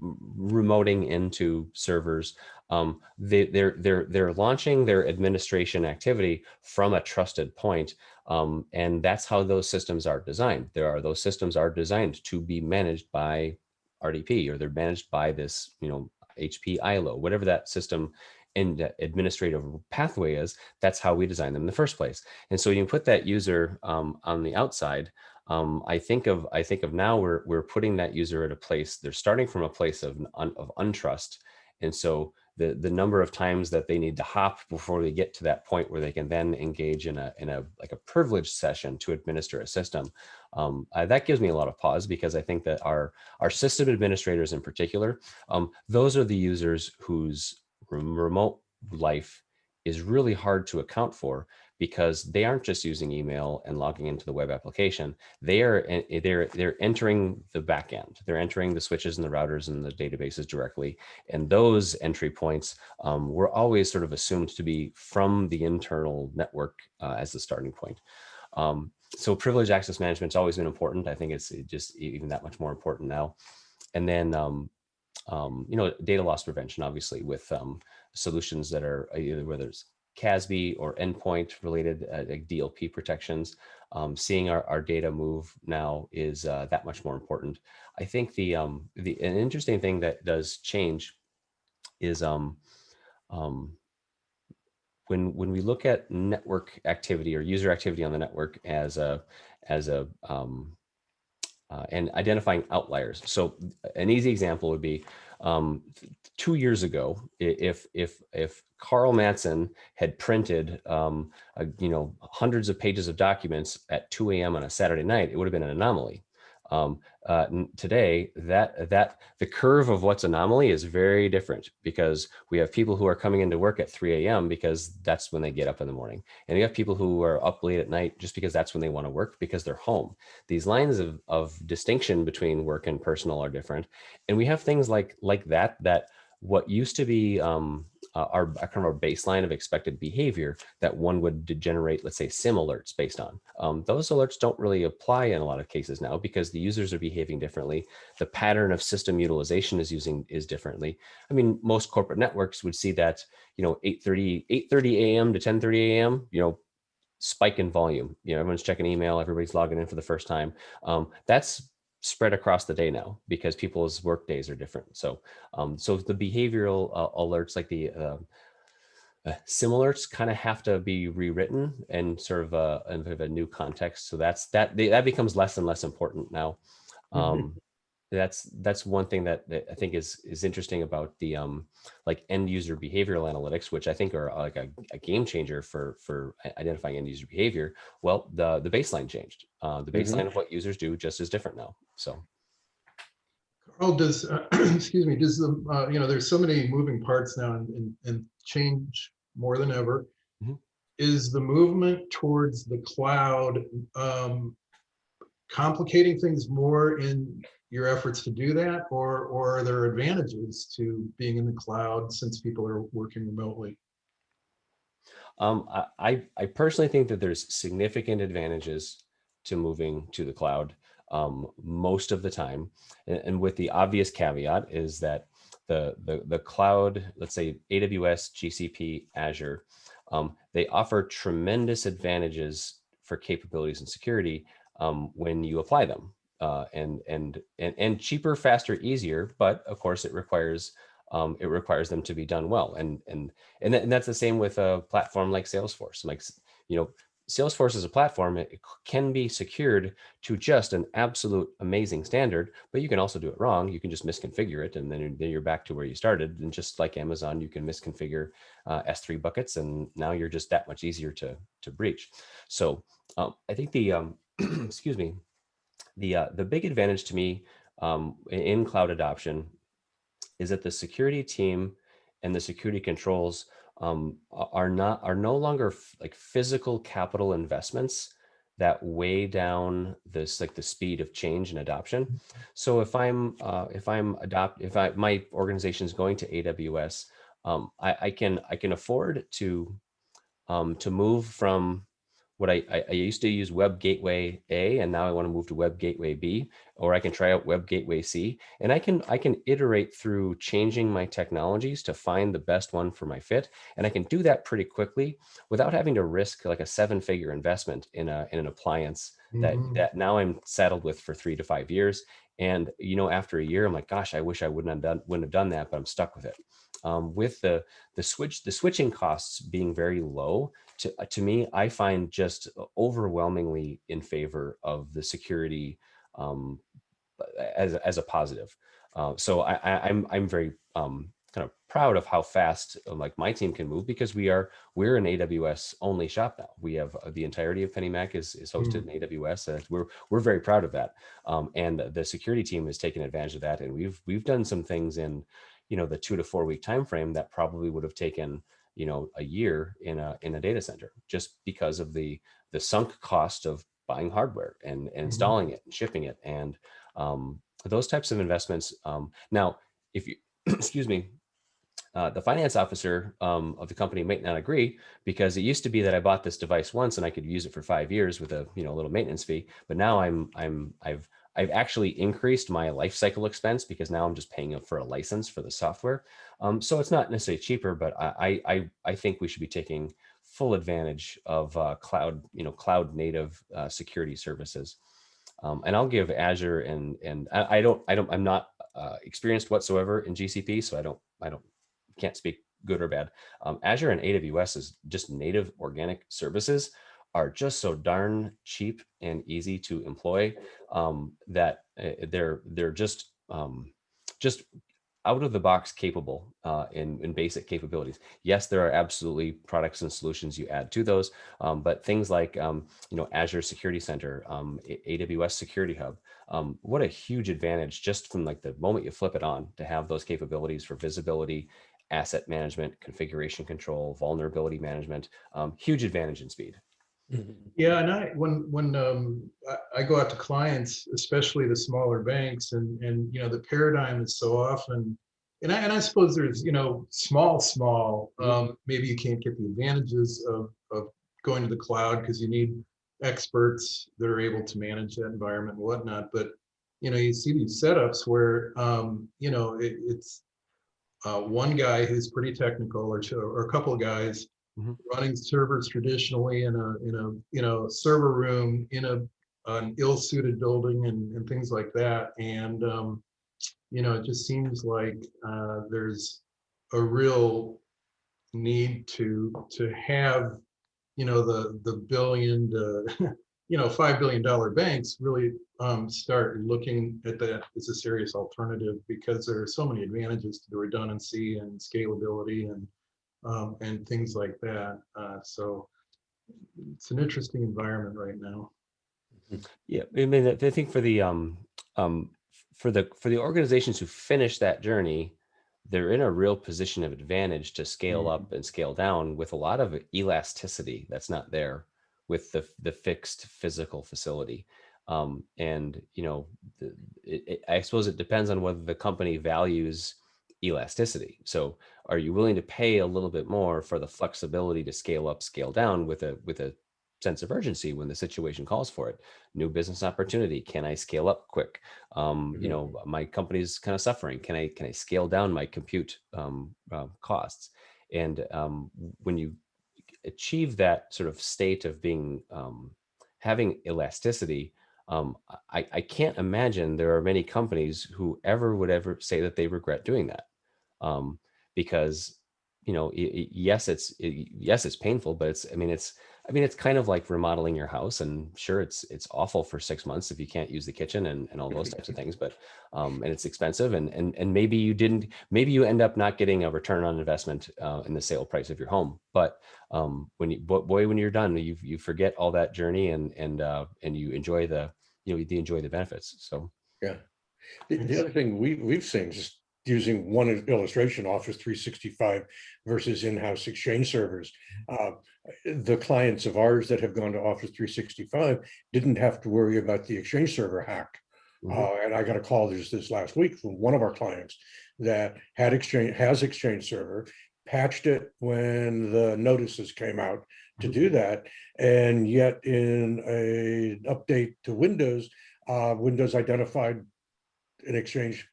remoting into servers, they're launching their administration activity from a trusted point. And that's how those systems are designed. Those systems are designed to be managed by RDP, or they're managed by this, HP ILO, whatever that system and administrative pathway is. That's how we design them in the first place. And so you put that user on the outside. I think of now we're putting that user at a place. They're starting from a place of untrust, and so the number of times that they need to hop before they get to that point where they can then engage in a like a privileged session to administer a system, that gives me a lot of pause, because I think that our system administrators in particular, those are the users whose remote life is really hard to account for, because they aren't just using email and logging into the web application. They're entering the back end. They're entering the switches and the routers and the databases directly. And those entry points were always sort of assumed to be from the internal network as the starting point. So privileged access management has always been important. I think it's just even that much more important now. And then data loss prevention, obviously, with solutions that are either whether it's CASB or endpoint related, like DLP protections. Seeing our data move now is that much more important. I think an interesting thing that does change is when we look at network activity or user activity on the network as a and identifying outliers. So an easy example would be 2 years ago, if Karl Mattson had printed hundreds of pages of documents at 2 a.m. on a Saturday night, it would have been an anomaly. Today, that the curve of what's anomaly is very different, because we have people who are coming into work at 3 a.m. because that's when they get up in the morning, and you have people who are up late at night just because that's when they want to work because they're home. These lines of distinction between work and personal are different, and we have things like that what used to be our kind of our baseline of expected behavior that one would generate, let's say, SIM alerts based on. Those alerts don't really apply in a lot of cases now because the users are behaving differently. The pattern of system utilization is differently. I mean, most corporate networks would see that, 8:30 a.m. to 10:30 a.m., spike in volume. Everyone's checking email, everybody's logging in for the first time. That's spread across the day now because people's work days are different. So the behavioral alerts, like the SIM alerts, kind of have to be rewritten and sort of a new context. So that becomes less and less important now. That's one thing that I think is interesting about the like end user behavioral analytics, which I think are like a game changer for identifying end user behavior. Well, the baseline changed. The baseline of what users do just is different now. So, Carl, does excuse me, does the there's so many moving parts now and change more than ever. Is the movement towards the cloud complicating things more in your efforts to do that, or are there advantages to being in the cloud since people are working remotely? I personally think that there's significant advantages to moving to the cloud most of the time, and with the obvious caveat is that the cloud, let's say AWS, GCP, Azure, they offer tremendous advantages for capabilities and security when you apply them, and cheaper, faster, easier. But of course, it requires them to be done well, and that's the same with a platform like Salesforce. Like, Salesforce as a platform, it can be secured to just an absolute amazing standard, but you can also do it wrong. You can just misconfigure it, and then you're back to where you started. And just like Amazon, you can misconfigure S3 buckets, and now you're just that much easier to breach. So I think the excuse me, the big advantage to me in cloud adoption is that the security team and the security controls are no longer like physical capital investments that weigh down this, like the speed of change and adoption. So if my organization is going to AWS, I can afford to move from what I used to use Web Gateway A, and now I want to move to Web Gateway B, or I can try out Web Gateway C, and I can iterate through changing my technologies to find the best one for my fit, and I can do that pretty quickly without having to risk like a 7-figure investment in an appliance that now I'm saddled with for 3 to 5 years. And after a year, I'm like, gosh, I wish I wouldn't have done that, but I'm stuck with it. With the switching costs being very low, to me, I find just overwhelmingly in favor of the security as a positive. So I'm very kind of proud of how fast like my team can move, because we're an AWS only shop now. We have the entirety of PennyMac is hosted in AWS. We're very proud of that, and the security team has taken advantage of that, and we've done some things in the 2 to 4 week time frame that probably would have taken a year in a data center, just because of the sunk cost of buying hardware and installing it and shipping it, and those types of investments. Now, if you excuse me, the finance officer of the company might not agree, because it used to be that I bought this device once and I could use it for 5 years with a little maintenance fee, but now I've actually increased my life cycle expense, because now I'm just paying for a license for the software. So it's not necessarily cheaper, but I think we should be taking full advantage of cloud native security services. And I'll give Azure and I'm not experienced whatsoever in GCP, so I can't speak good or bad. Azure and AWS is just native organic services are just so darn cheap and easy to employ that they're just out of the box capable in basic capabilities. Yes, there are absolutely products and solutions you add to those, but things like Azure Security Center, AWS Security Hub, what a huge advantage just from like the moment you flip it on to have those capabilities for visibility, asset management, configuration control, vulnerability management, huge advantage in speed. Yeah, and I go out to clients, especially the smaller banks, and the paradigm is so often, and I suppose there's small, maybe you can't get the advantages of going to the cloud because you need experts that are able to manage that environment and whatnot. But you see these setups where it's one guy who's pretty technical, or a couple of guys running servers traditionally in a server room in an ill-suited building and things like that. And it just seems like there's a real need to have the billion to $5 billion banks really start looking at that as a serious alternative, because there are so many advantages to the redundancy and scalability and things like that. So it's an interesting environment right now. Yeah, I mean, I think for the organizations who finish that journey, they're in a real position of advantage to scale up and scale down with a lot of elasticity that's not there with the fixed physical facility. And I suppose it depends on whether the company values elasticity. So are you willing to pay a little bit more for the flexibility to scale up, scale down with a sense of urgency when the situation calls for it? New business opportunity. Can I scale up quick? My company's kind of suffering. Can I scale down my compute costs? And when you achieve that sort of state of being having elasticity, I can't imagine there are many companies who would ever say that they regret doing that, because yes, it's painful, but it's kind of like remodeling your house, and sure, it's awful for 6 months if you can't use the kitchen and all those types of things, but and it's expensive, and maybe you end up not getting a return on investment in the sale price of your home, but when you're done, you forget all that journey and you enjoy the benefits. So yeah, the other thing we've seen, just using one illustration, Office 365 versus in-house Exchange servers. The clients of ours that have gone to Office 365 didn't have to worry about the Exchange server hack. And I got a call this last week from one of our clients that has Exchange server, patched it when the notices came out to do that, and yet in an update to Windows, Windows identified an Exchange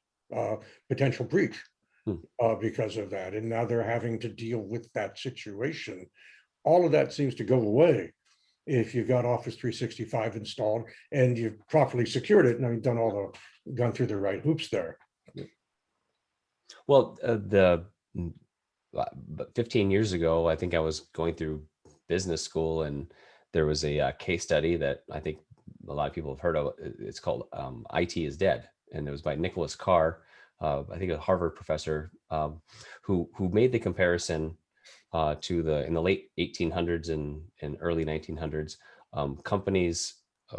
potential breach because of that, and now they're having to deal with that situation. All of that seems to go away if you've got Office 365 installed and you've properly secured it and you've gone through the right hoops there. Well, 15 years ago, I think I was going through business school, and there was a case study that I think a lot of people have heard of. It's called IT is Dead. And it was by Nicholas Carr, I think a Harvard professor, who made the comparison in the late 1800s and early 1900s, companies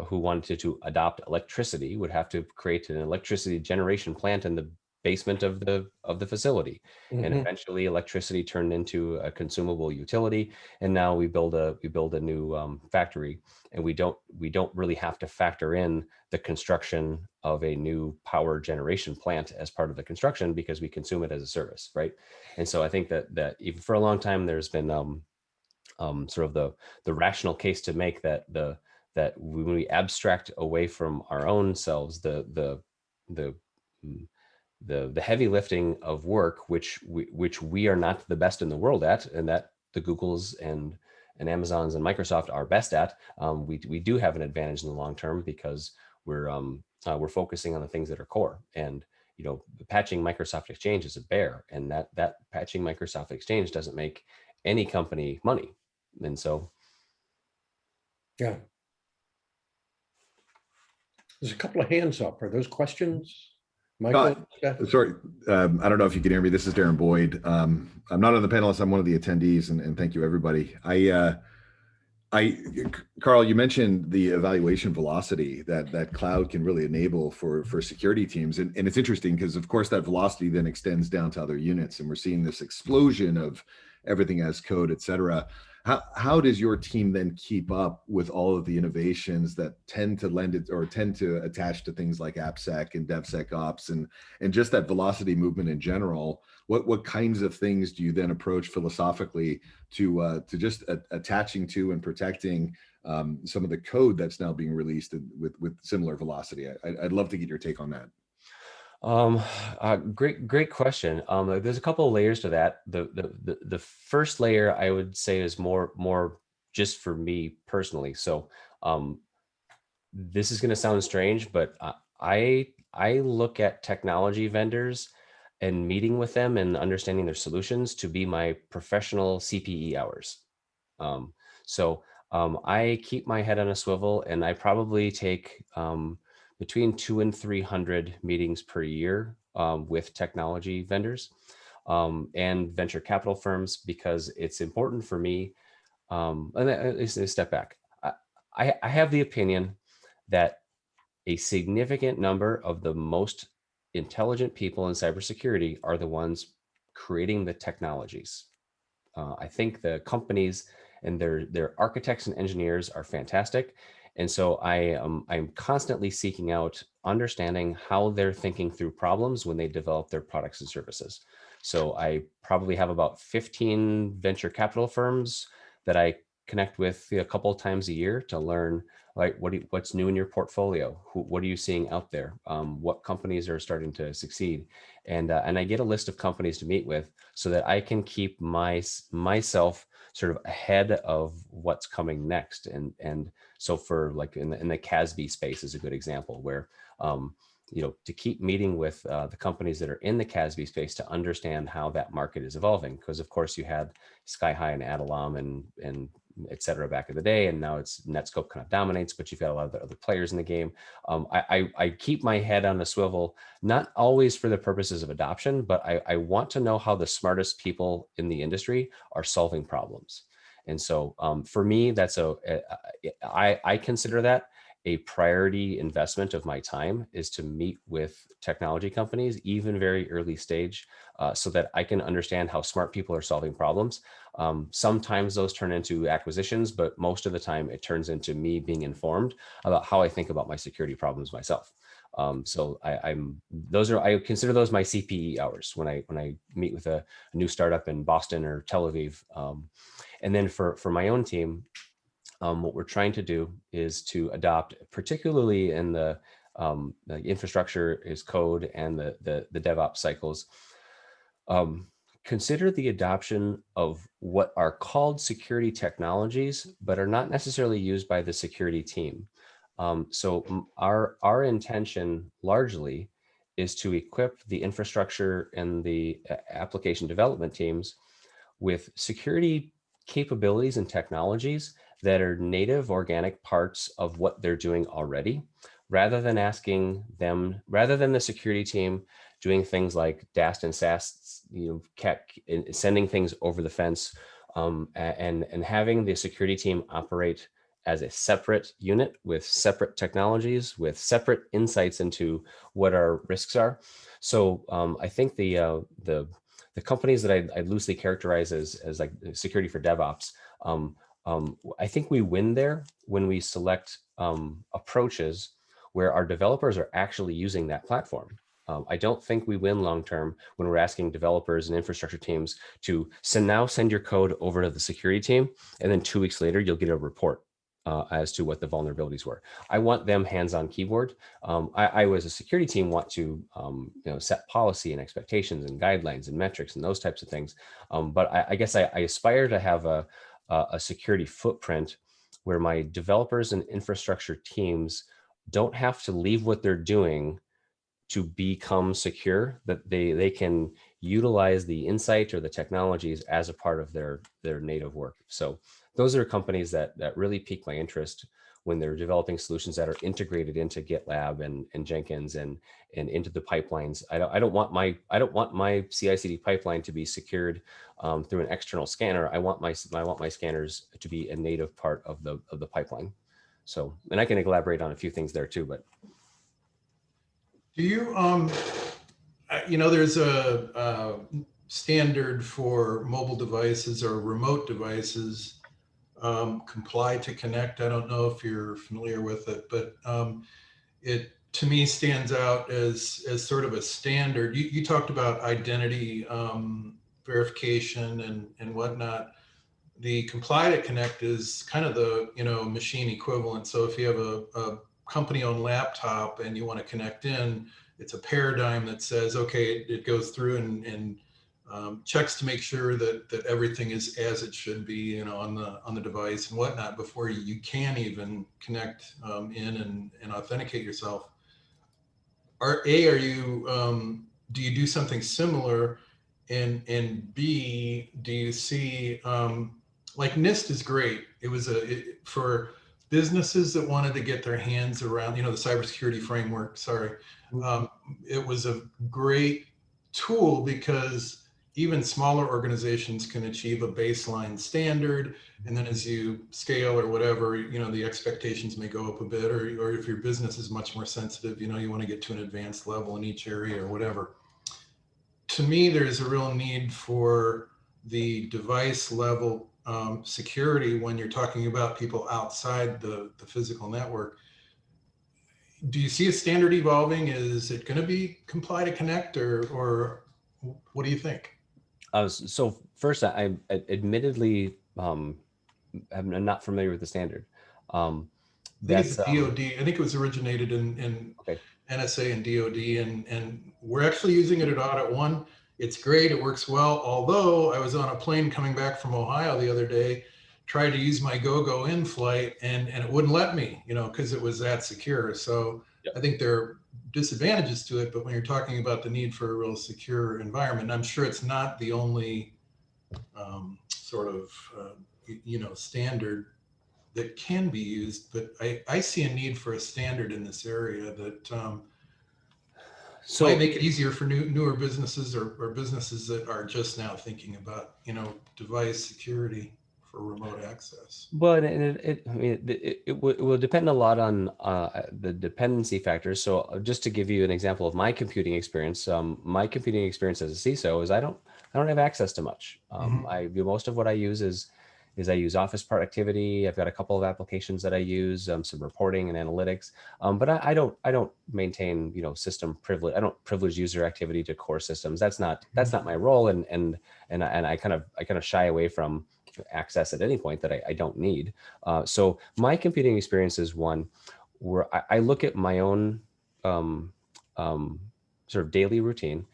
who wanted to adopt electricity would have to create an electricity generation plant in the basement of the facility, and eventually electricity turned into a consumable utility, and now we build a new factory, and we don't really have to factor in the construction of a new power generation plant as part of the construction, because we consume it as a service, right? And so I think that even for a long time there's been sort of the rational case to make that when we abstract away from our own selves the heavy lifting of work, which we are not the best in the world at, and that the Googles and Amazons and Microsoft are best at, we do have an advantage in the long term, because we're focusing on the things that are core. And patching Microsoft Exchange is a bear, and that patching Microsoft Exchange doesn't make any company money. And so Yeah. There's a couple of hands up. Are those questions? Michael? Steph? Sorry, I don't know if you can hear me. This is Darren Boyd. I'm not on the panelist. I'm one of the attendees, and thank you, everybody. Karl, you mentioned the evaluation velocity that cloud can really enable for security teams. And it's interesting because, of course, that velocity then extends down to other units. And we're seeing this explosion of everything as code, et cetera. How does your team then keep up with all of the innovations that tend to attach to things like AppSec and DevSecOps and just that velocity movement in general? What kinds of things do you then approach philosophically to just attaching to and protecting some of the code that's now being released with similar velocity? I'd love to get your take on that. Great question. There's a couple of layers to that. The first layer I would say is more just for me personally. So this is going to sound strange, but I look at technology vendors and meeting with them and understanding their solutions to be my professional CPE hours. I keep my head on a swivel, and I probably take between 200 and 300 meetings per year with technology vendors and venture capital firms, because it's important for me. And a step back. I have the opinion that a significant number of the most intelligent people in cybersecurity are the ones creating the technologies. I think the companies and their architects and engineers are fantastic. And so I'm constantly seeking out understanding how they're thinking through problems when they develop their products and services. So I probably have about 15 venture capital firms that I connect with a couple of times a year to learn, like, what's new in your portfolio? What are you seeing out there? What companies are starting to succeed? And I get a list of companies to meet with so that I can keep myself sort of ahead of what's coming next. And so for like in the CASB space is a good example where, to keep meeting with the companies that are in the CASB space to understand how that market is evolving. Because of course you had SkyHigh and Adalom and et cetera back in the day, and now it's Netscope kind of dominates, but you've got a lot of the other players in the game. I keep my head on a swivel, not always for the purposes of adoption, but I want to know how the smartest people in the industry are solving problems. And so for me, that's I consider that a priority investment of my time, is to meet with technology companies, even very early stage, so that I can understand how smart people are solving problems. Sometimes those turn into acquisitions, but most of the time it turns into me being informed about how I think about my security problems myself. So I consider those my CPE hours when I meet with a new startup in Boston or Tel Aviv. And then for my own team, what we're trying to do is to adopt, particularly in the infrastructure as code and the DevOps cycles, consider the adoption of what are called security technologies, but are not necessarily used by the security team. So our intention largely is to equip the infrastructure and the application development teams with security capabilities and technologies that are native organic parts of what they're doing already, rather than the security team doing things like DAST and SAST, sending things over the fence, and having the security team operate as a separate unit with separate technologies, with separate insights into what our risks are. So I think the companies that I loosely characterize as like security for DevOps, I think we win there when we select approaches where our developers are actually using that platform. I don't think we win long-term when we're asking developers and infrastructure teams to send your code over to the security team, and then 2 weeks later, you'll get a report as to what the vulnerabilities were. I want them hands-on keyboard. I as a security team want to set policy and expectations and guidelines and metrics and those types of things. But I guess I aspire to have a security footprint where my developers and infrastructure teams don't have to leave what they're doing to become secure, that they can utilize the insight or the technologies as a part of their native work. So those are companies that really pique my interest when they're developing solutions that are integrated into GitLab and Jenkins and into the pipelines. I don't want my CI/CD pipeline to be secured through an external scanner. I want my scanners to be a native part of the pipeline. So, and I can elaborate on a few things there too, but. Do you, there's a standard for mobile devices or remote devices, comply to connect. I don't know if you're familiar with it, but it to me stands out as sort of a standard. You talked about identity verification and whatnot. The comply to connect is kind of the machine equivalent. So if you have a company-owned laptop and you want to connect in, it's a paradigm that says, okay, it goes through and checks to make sure that everything is as it should be, on the device and whatnot before you can even connect in and authenticate yourself. Are you do you do something similar? And B, do you see like Nist is great. It was for businesses that wanted to get their hands around, the cybersecurity framework. Sorry, it was a great tool because even smaller organizations can achieve a baseline standard, and then as you scale or whatever, the expectations may go up a bit, or if your business is much more sensitive, you want to get to an advanced level in each area or whatever. To me, there's a real need for the device level security when you're talking about people outside the physical network. Do you see a standard evolving? Is it going to be comply to connect, or what do you think? So first, I admittedly am not familiar with the standard. I think it's DoD. I think it was originated in okay. NSA and DoD, and we're actually using it at Audit One. It's great. It works well. Although I was on a plane coming back from Ohio the other day, tried to use my GoGo in flight, and it wouldn't let me, because it was that secure. So yep. I think there are disadvantages to it, but when you're talking about the need for a real secure environment, I'm sure it's not the only sort of standard that can be used, but I see a need for a standard in this area that might make it easier for newer businesses or businesses that are just now thinking about device security for remote access. Well, it will depend a lot on the dependency factors. So just to give you an example of my computing experience, as a CISO is I don't have access to much. Most of what I use is I use office productivity. I've got a couple of applications that I use, some reporting and analytics, but I don't maintain system privilege. I don't privilege user activity to core systems. That's not my role, and I kind of shy away from access at any point that I don't need. So my computing experience is one where I look at my own sort of daily routine,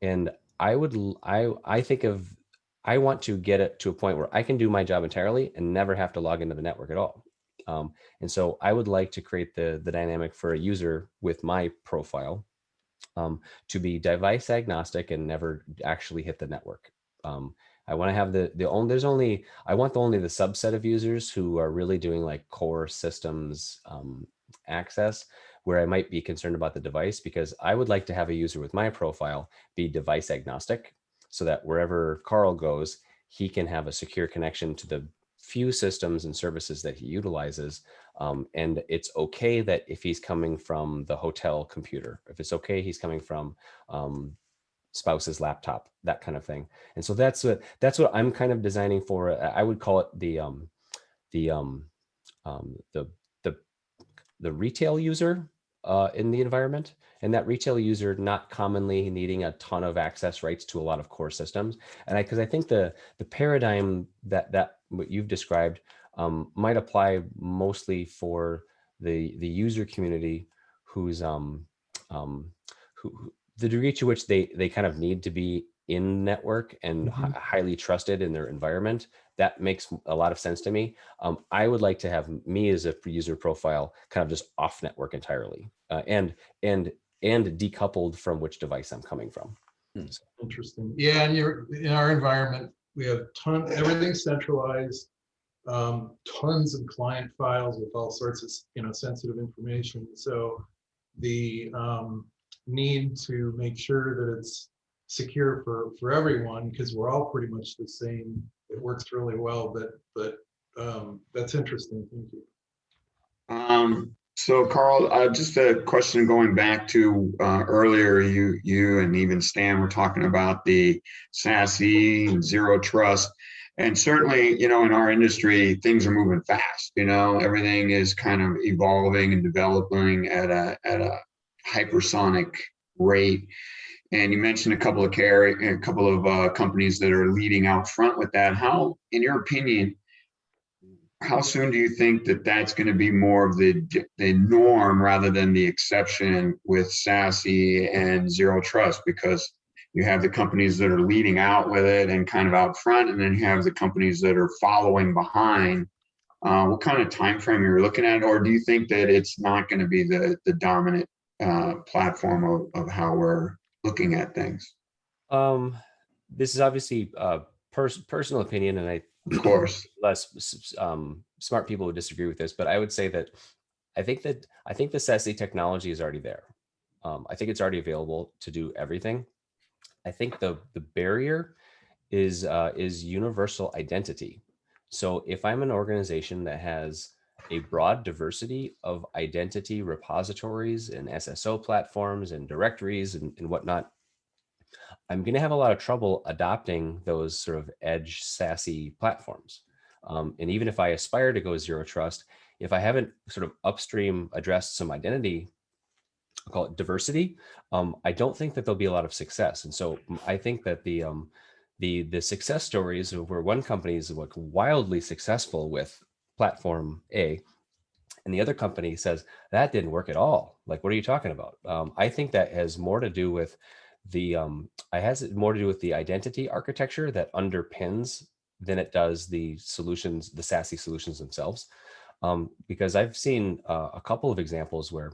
and I think of. I want to get it to a point where I can do my job entirely and never have to log into the network at all. And so I would like to create the dynamic for a user with my profile to be device agnostic and never actually hit the network. I want to have I want only the subset of users who are really doing like core systems access, where I might be concerned about the device, because I would like to have a user with my profile be device agnostic, so that wherever Karl goes, he can have a secure connection to the few systems and services that he utilizes. And it's okay that if he's coming from the hotel computer, if it's okay, he's coming from spouse's laptop, that kind of thing. And so that's what I'm kind of designing for. I would call it the retail user in the environment, and that retail user not commonly needing a ton of access rights to a lot of core systems. And because I think the paradigm that what you've described might apply mostly for the user community who's who the degree to which they kind of need to be in network and highly trusted in their environment. That makes a lot of sense to me. I would like to have me as a user profile kind of just off network entirely, and decoupled from which device I'm coming from. So. Interesting. Yeah, and in our environment, we have everything's centralized. tons of client files with all sorts of, sensitive information. So the need to make sure that it's secure for everyone, because we're all pretty much the same. It works really well, but that's interesting. Thank you. So Karl, just a question going back to earlier, you and even Stan were talking about the SASE and zero trust. And certainly, in our industry, things are moving fast. Everything is kind of evolving and developing at a hypersonic rate. And you mentioned a couple of companies that are leading out front with that. How, in your opinion, how soon do you think that that's going to be more of the norm rather than the exception with SASE and zero trust? Because you have the companies that are leading out with it and kind of out front, and then you have the companies that are following behind. What kind of time frame you're looking at, or do you think that it's not going to be the dominant platform of how we're looking at things? This is obviously personal opinion, and of course, less smart people would disagree with this, but I would say that I think the SASE technology is already there. I think it's already available to do everything. I think the barrier is universal identity. So if I'm an organization that has a broad diversity of identity repositories and SSO platforms and directories and whatnot, I'm going to have a lot of trouble adopting those sort of edge SASE platforms. And even if I aspire to go zero trust, if I haven't sort of upstream addressed some identity, I'll call it diversity, I don't think that there'll be a lot of success. And so I think that the success stories of where one company is like wildly successful with platform A, and the other company says that didn't work at all. Like, what are you talking about? I think that has more to do with the identity architecture that underpins than it does the solutions, the SASE solutions themselves. Because I've seen a couple of examples where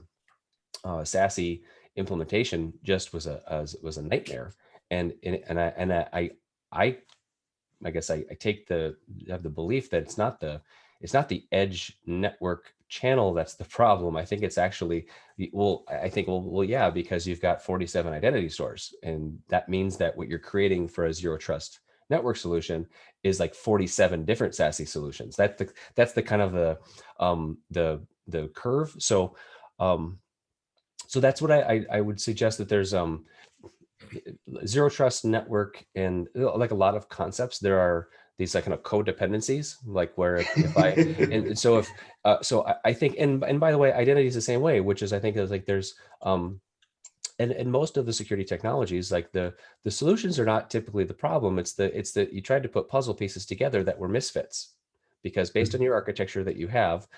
SASE implementation just was a nightmare, and I guess I have the belief that it's not the edge network channel that's the problem. I think it's actually yeah, because you've got 47 identity stores, and that means that what you're creating for a zero trust network solution is like 47 different SASE solutions. That's the kind of the curve. So that's what I would suggest, that there's zero trust network, and like a lot of concepts, there are these like kind of codependencies, like where if I and so if so I think, and by the way, identity is the same way, which is, I think, is like there's and most of the security technologies, like the solutions are not typically the problem. It's that you tried to put puzzle pieces together that were misfits, because based on your architecture that you have,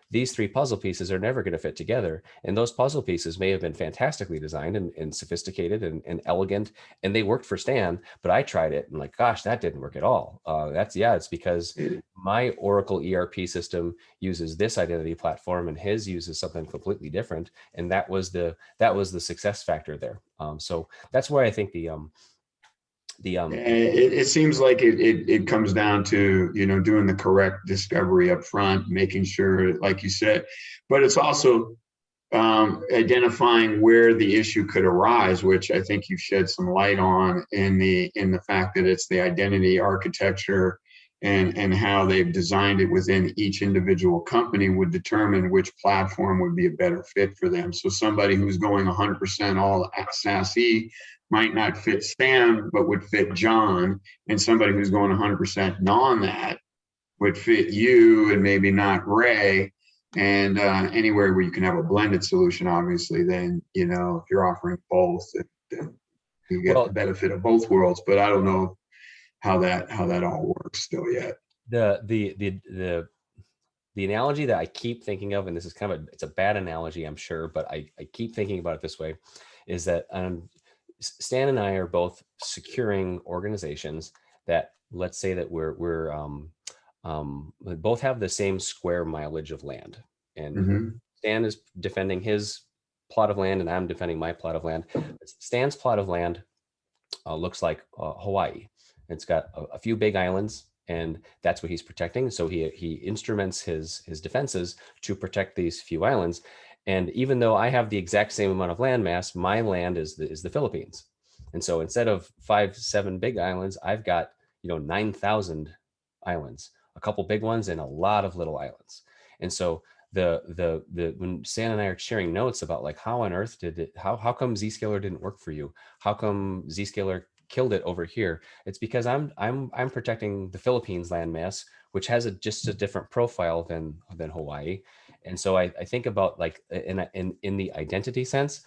these three puzzle pieces are never going to fit together. And those puzzle pieces may have been fantastically designed and sophisticated and elegant, and they worked for Stan, but I tried it and like, gosh, that didn't work at all. It's because my Oracle ERP system uses this identity platform and his uses something completely different. And that was the success factor there. So that's why I think it seems like it comes down to doing the correct discovery up front, making sure, like you said, but it's also identifying where the issue could arise, which I think you shed some light on in the fact that it's the identity architecture and how they've designed it within each individual company would determine which platform would be a better fit for them. So somebody who's going 100% all SASE might not fit Stan, but would fit John, and somebody who's going 100% non that would fit you and maybe not Ray. And anywhere where you can have a blended solution, obviously, then if you're offering both, you get the benefit of both worlds. But I don't know how that all works still yet. The analogy that I keep thinking of, and this is it's a bad analogy, I'm sure, but I keep thinking about it this way, is that Stan and I are both securing organizations that, let's say that we both have the same square mileage of land, and Stan is defending his plot of land and I'm defending my plot of land. Stan's plot of land looks like Hawaii. It's got a few big islands and that's what he's protecting. So he instruments his defenses to protect these few islands. And even though I have the exact same amount of land mass, my land is the Philippines. And so instead of 5-7 big islands, I've got 9,000 islands, a couple big ones and a lot of little islands. And so when Stan and I are sharing notes about like how on earth did it, how come Zscaler didn't work for you? How come Zscaler killed it over here? It's because I'm protecting the Philippines landmass, which has just a different profile than Hawaii. And so I think about like in the identity sense,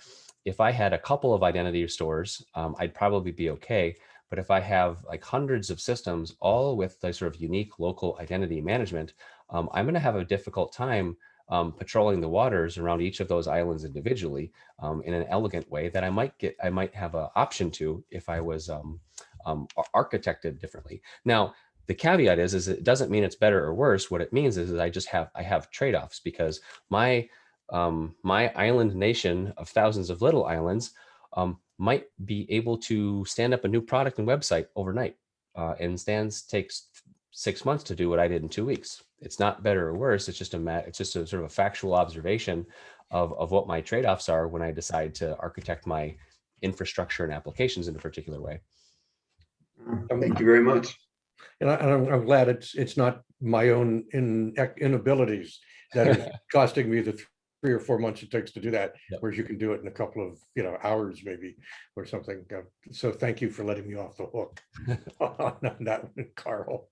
if I had a couple of identity stores, I'd probably be okay. But if I have like hundreds of systems, all with the sort of unique local identity management, I'm going to have a difficult time patrolling the waters around each of those islands individually in an elegant way that I might have an option to if I was architected differently. Now, the caveat is it doesn't mean it's better or worse. What it means is I have trade-offs, because my island nation of thousands of little islands might be able to stand up a new product and website overnight. And Stan's takes 6 months to do what I did in 2 weeks. It's not better or worse. It's just a sort of a factual observation of what my trade-offs are when I decide to architect my infrastructure and applications in a particular way. Thank you very much. And I'm glad it's not my own inabilities that are costing me the 3 or 4 months it takes to do that, whereas you can do it in a couple of hours maybe or something. So thank you for letting me off the hook on that one, Karl.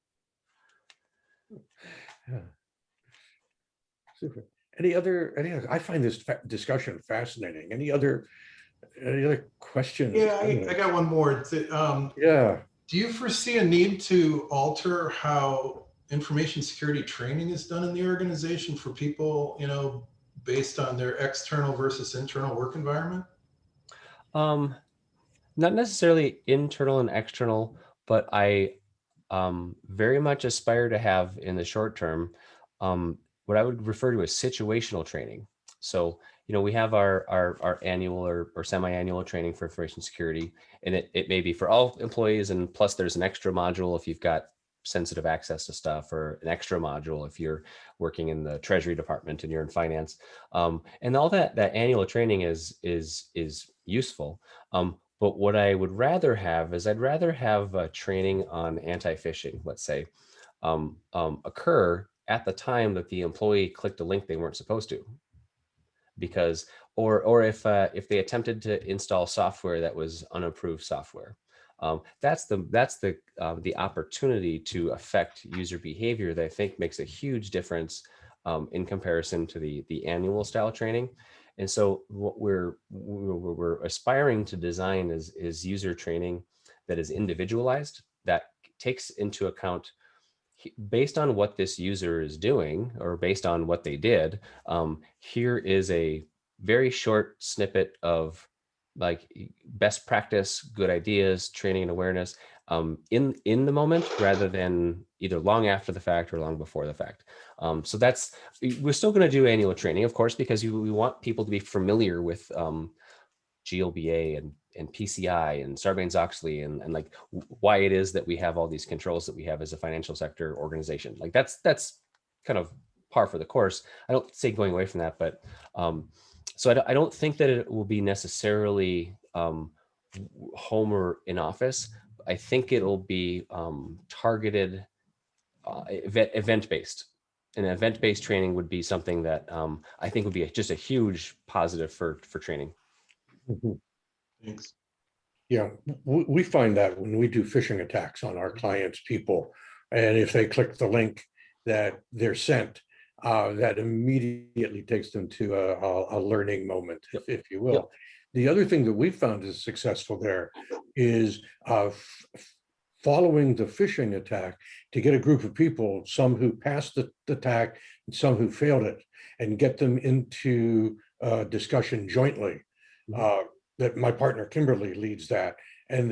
Yeah. Super. Any other? I find this discussion fascinating. Any other questions? Yeah, I got one more. Yeah. Do you foresee a need to alter how information security training is done in the organization for people, based on their external versus internal work environment? Not necessarily internal and external, but I very much aspire to have in the short term what I would refer to as situational training. So, we have our annual or semi-annual training for information security, and it may be for all employees, and plus there's an extra module if you've got sensitive access to stuff, or an extra module if you're working in the Treasury Department and you're in finance. And all that annual training is useful. But what I would rather have is I'd rather have a training on anti-phishing, let's say, occur at the time that the employee clicked a link they weren't supposed to, because or if they attempted to install software that was unapproved software. That's the opportunity to affect user behavior that I think makes a huge difference in comparison to the annual style training. And so what we're aspiring to design is user training that is individualized, that takes into account, based on what this user is doing or based on what they did, here is a very short snippet of like best practice, good ideas, training and awareness in the moment, rather than either long after the fact or long before the fact. So we're still going to do annual training, of course, because we want people to be familiar with GLBA and PCI and Sarbanes-Oxley and like why it is that we have all these controls that we have as a financial sector organization. Like that's kind of par for the course. I don't say going away from that, but so I don't think that it will be necessarily home or in office. I think it'll be targeted, event-based. And event-based training would be something that I think would be just a huge positive for training. Mm-hmm. Thanks. Yeah, we find that when we do phishing attacks on our clients' people, and if they click the link that they're sent, that immediately takes them to a learning moment, if you will. Yep. The other thing that we found is successful there is following the phishing attack to get a group of people, some who passed the attack and some who failed it, and get them into discussion jointly. That my partner Kimberly leads that, and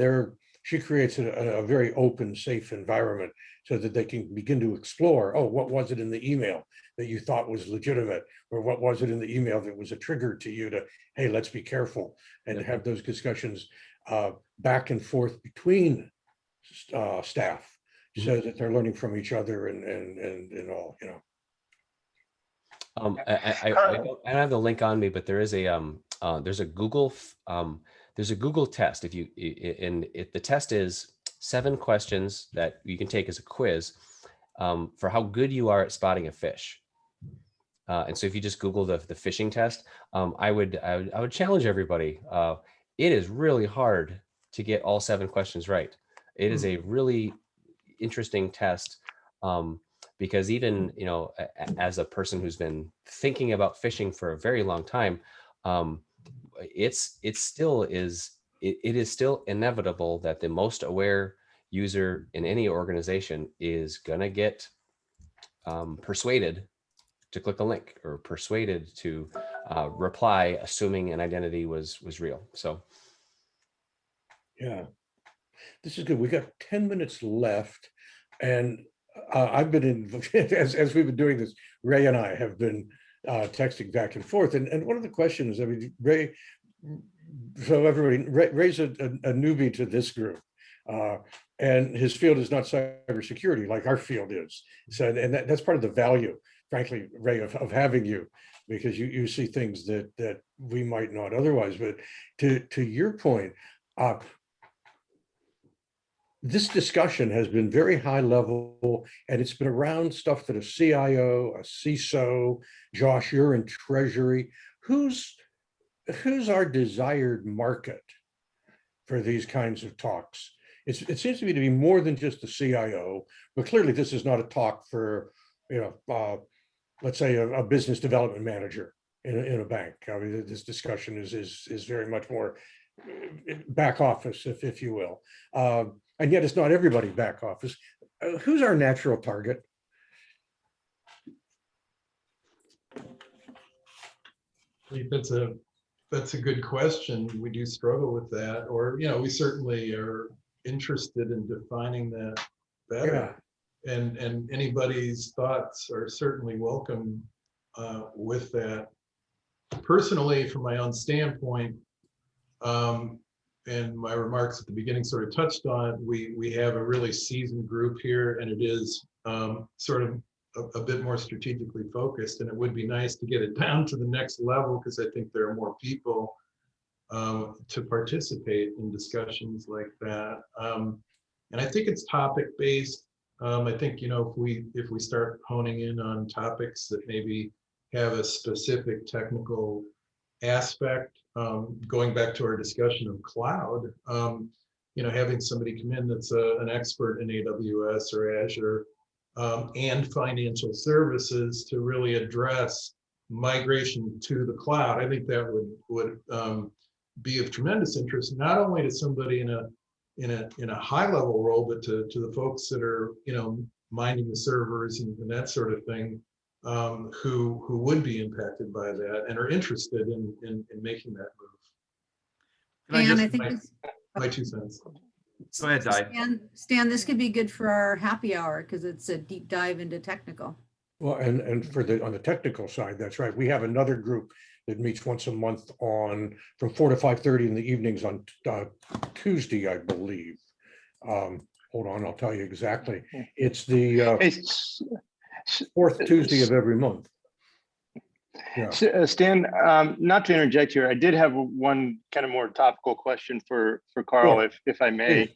she creates a very open, safe environment so that they can begin to explore, oh, what was it in the email that you thought was legitimate, or what was it in the email that was a trigger to you to, hey, let's be careful, and to have those discussions back and forth between staff so that they're learning from each other and all, you know. I don't have the link on me, but there is there's a Google test. If you the test is 7 questions that you can take as a quiz for how good you are at spotting a fish. And so if you just Google the phishing test, I would challenge everybody. It is really hard to get all 7 questions right. It is a really interesting test. Because even, you know, as a person who's been thinking about phishing for a very long time, it is still inevitable that the most aware user in any organization is gonna get persuaded to click a link or persuaded to reply, assuming an identity was real. So, yeah, this is good. We got 10 minutes left, and I've been in as we've been doing this. Ray and I have been texting back and forth, and one of the questions, I mean, Ray. So everybody, Ray's a newbie to this group, and his field is not cybersecurity like our field is. So, and that's part of the value, frankly, Ray, of having you, because you see things that we might not otherwise. But to your point, this discussion has been very high level, and it's been around stuff that a CIO, a CISO, Josh, you're in Treasury. Who's our desired market for these kinds of talks? It seems to me to be more than just the CIO, but clearly this is not a talk for, you know, let's say a business development manager in a bank. I mean, this discussion is very much more back office, if you will. And yet it's not everybody back office. Who's our natural target? I think that's a good question. We do struggle with that, or, you know, we certainly are interested in defining that better. Yeah. And anybody's thoughts are certainly welcome with that. Personally, from my own standpoint, and my remarks at the beginning sort of touched on, we have a really seasoned group here, and it is sort of a bit more strategically focused, and it would be nice to get it down to the next level, because I think there are more people to participate in discussions like that. And I think it's topic based. I think, you know, if we start honing in on topics that maybe have a specific technical aspect, going back to our discussion of cloud, you know, having somebody come in that's an expert in AWS or Azure and financial services to really address migration to the cloud, I think that would be of tremendous interest, not only to somebody in a high level role, but to the folks that are, you know, minding the servers and that sort of thing, who would be impacted by that and are interested in making that move. And I think my 2 cents. Go ahead, Di. Stan, this could be good for our happy hour because it's a deep dive into technical. Well, and on the technical side, that's right. We have another group that meets once a month from 4 to 5:30 in the evenings on Tuesday, I believe. Hold on, I'll tell you exactly. It's the fourth Tuesday of every month. Yeah. Stan, not to interject here, I did have one kind of more topical question for Karl, sure, if I may.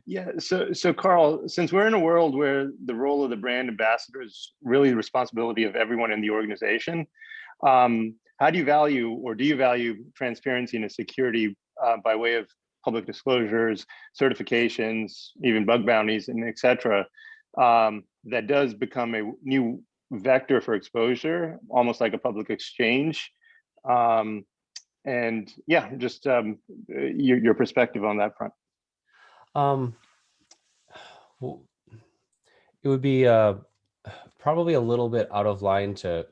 Yeah, so Karl, since we're in a world where the role of the brand ambassador is really the responsibility of everyone in the organization, how do you value, or do you value transparency and security by way of public disclosures, certifications, even bug bounties, and et cetera, that does become a new vector for exposure, almost like a public exchange? And yeah, just your perspective on that front. Well, it would be probably a little bit out of line to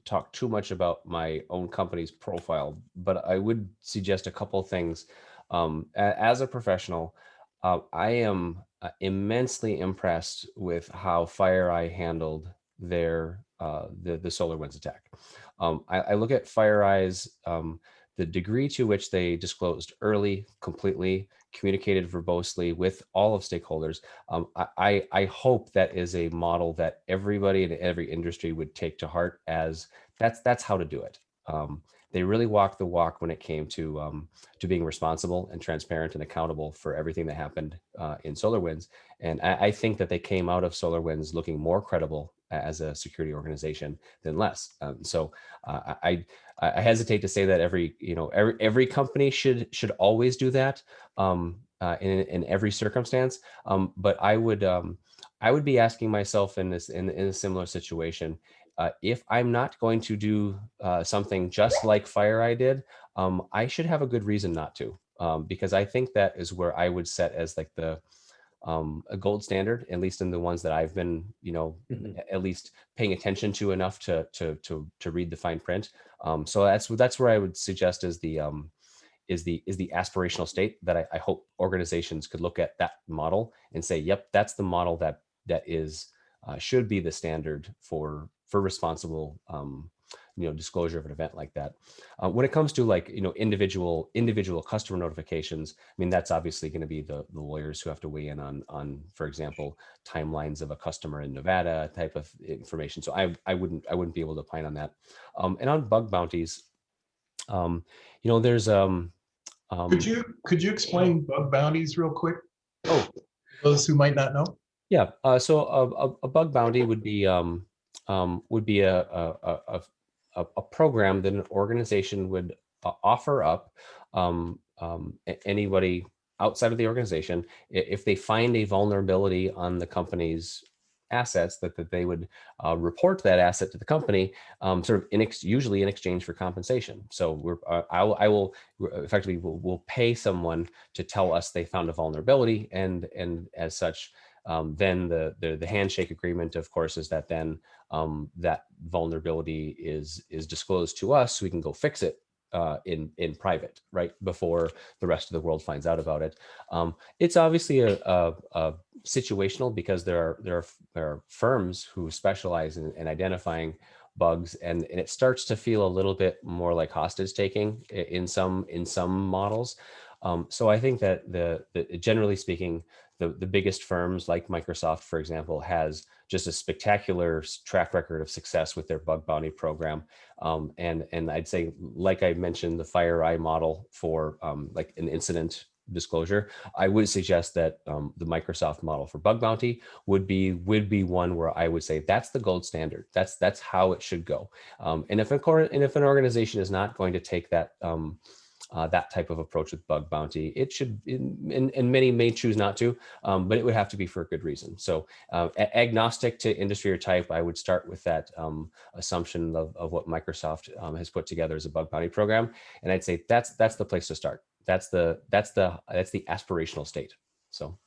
talk too much about my own company's profile, but I would suggest a couple of things. As a professional, I am immensely impressed with how FireEye handled the SolarWinds attack. I look at FireEye's the degree to which they disclosed early, completely, communicated verbosely with all of stakeholders, I hope that is a model that everybody in every industry would take to heart, as that's how to do it. They really walked the walk when it came to being responsible and transparent and accountable for everything that happened in SolarWinds. And I think that they came out of SolarWinds looking more credible as a security organization than less. So I hesitate to say that every company should always do that in every circumstance. But I would be asking myself in a similar situation, if I'm not going to do something just like FireEye did, I should have a good reason not to, because I think that is where I would set as like a gold standard, at least in the ones that I've been, at least paying attention to enough to read the fine print. So that's where I would suggest is the aspirational state that I hope organizations could look at that model and say, yep, that's the model that is should be the standard for responsible disclosure of an event like that. When it comes to individual customer notifications, I mean, that's obviously going to be the lawyers who have to weigh in on, for example, timelines of a customer in Nevada type of information. So I wouldn't be able to opine on that. And on bug bounties, there's Could you explain bug bounties real quick? Oh, those who might not know. Yeah. So a bug bounty would be a program that an organization would offer up anybody outside of the organization if they find a vulnerability on the company's assets, that they would report that asset to the company, sort of usually in exchange for compensation. So I will effectively will pay someone to tell us they found a vulnerability, and as such, then the handshake agreement, of course, is that then that vulnerability is disclosed to us, so we can go fix it in private, right, before the rest of the world finds out about it. It's obviously a situational, because there are firms who specialize in identifying bugs, and it starts to feel a little bit more like hostage taking in some models. So I think that generally speaking, the biggest firms like Microsoft, for example, has just a spectacular track record of success with their bug bounty program. And I'd say, like I mentioned, the FireEye model for like an incident disclosure, I would suggest that the Microsoft model for bug bounty would be one where I would say that's the gold standard. That's how it should go. And if an organization is not going to take that that type of approach with bug bounty, it should, and many may choose not to, but it would have to be for a good reason. So agnostic to industry or type, I would start with that assumption of what Microsoft has put together as a bug bounty program, and I'd say that's the place to start. That's the aspirational state. So.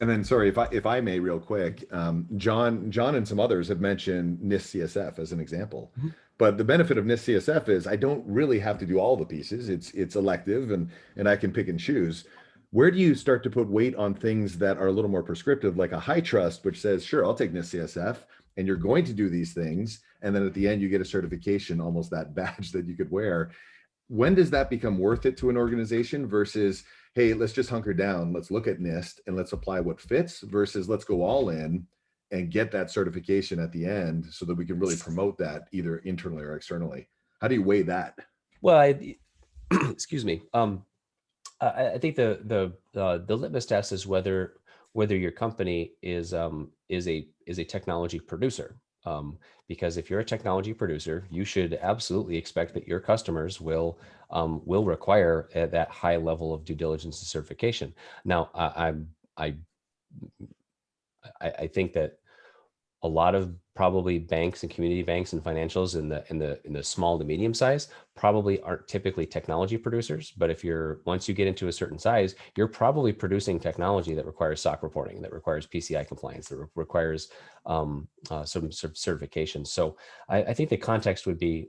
And then, sorry, if I may, real quick, John and some others have mentioned Nist Csf as an example. Mm-hmm. But the benefit of Nist Csf is I don't really have to do all the pieces. It's elective, and I can pick and choose. Where do you start to put weight on things that are a little more prescriptive, like a high trust, which says, sure, I'll take Nist Csf, and you're going to do these things, and then at the end you get a certification, almost that badge that you could wear. When does that become worth it to an organization versus, hey, let's just hunker down, let's look at Nist and let's apply what fits, versus let's go all in and get that certification at the end so that we can really promote that either internally or externally? How do you weigh that? Well, excuse me. I think the litmus test is whether your company is a technology producer. Because if you're a technology producer, you should absolutely expect that your customers will require that high level of due diligence and certification. Now, I think that a lot of probably banks and community banks and financials in the small to medium size probably aren't typically technology producers. But once you get into a certain size, you're probably producing technology that requires SOC reporting, that requires PCI compliance, that requires some certification. So I think the context would be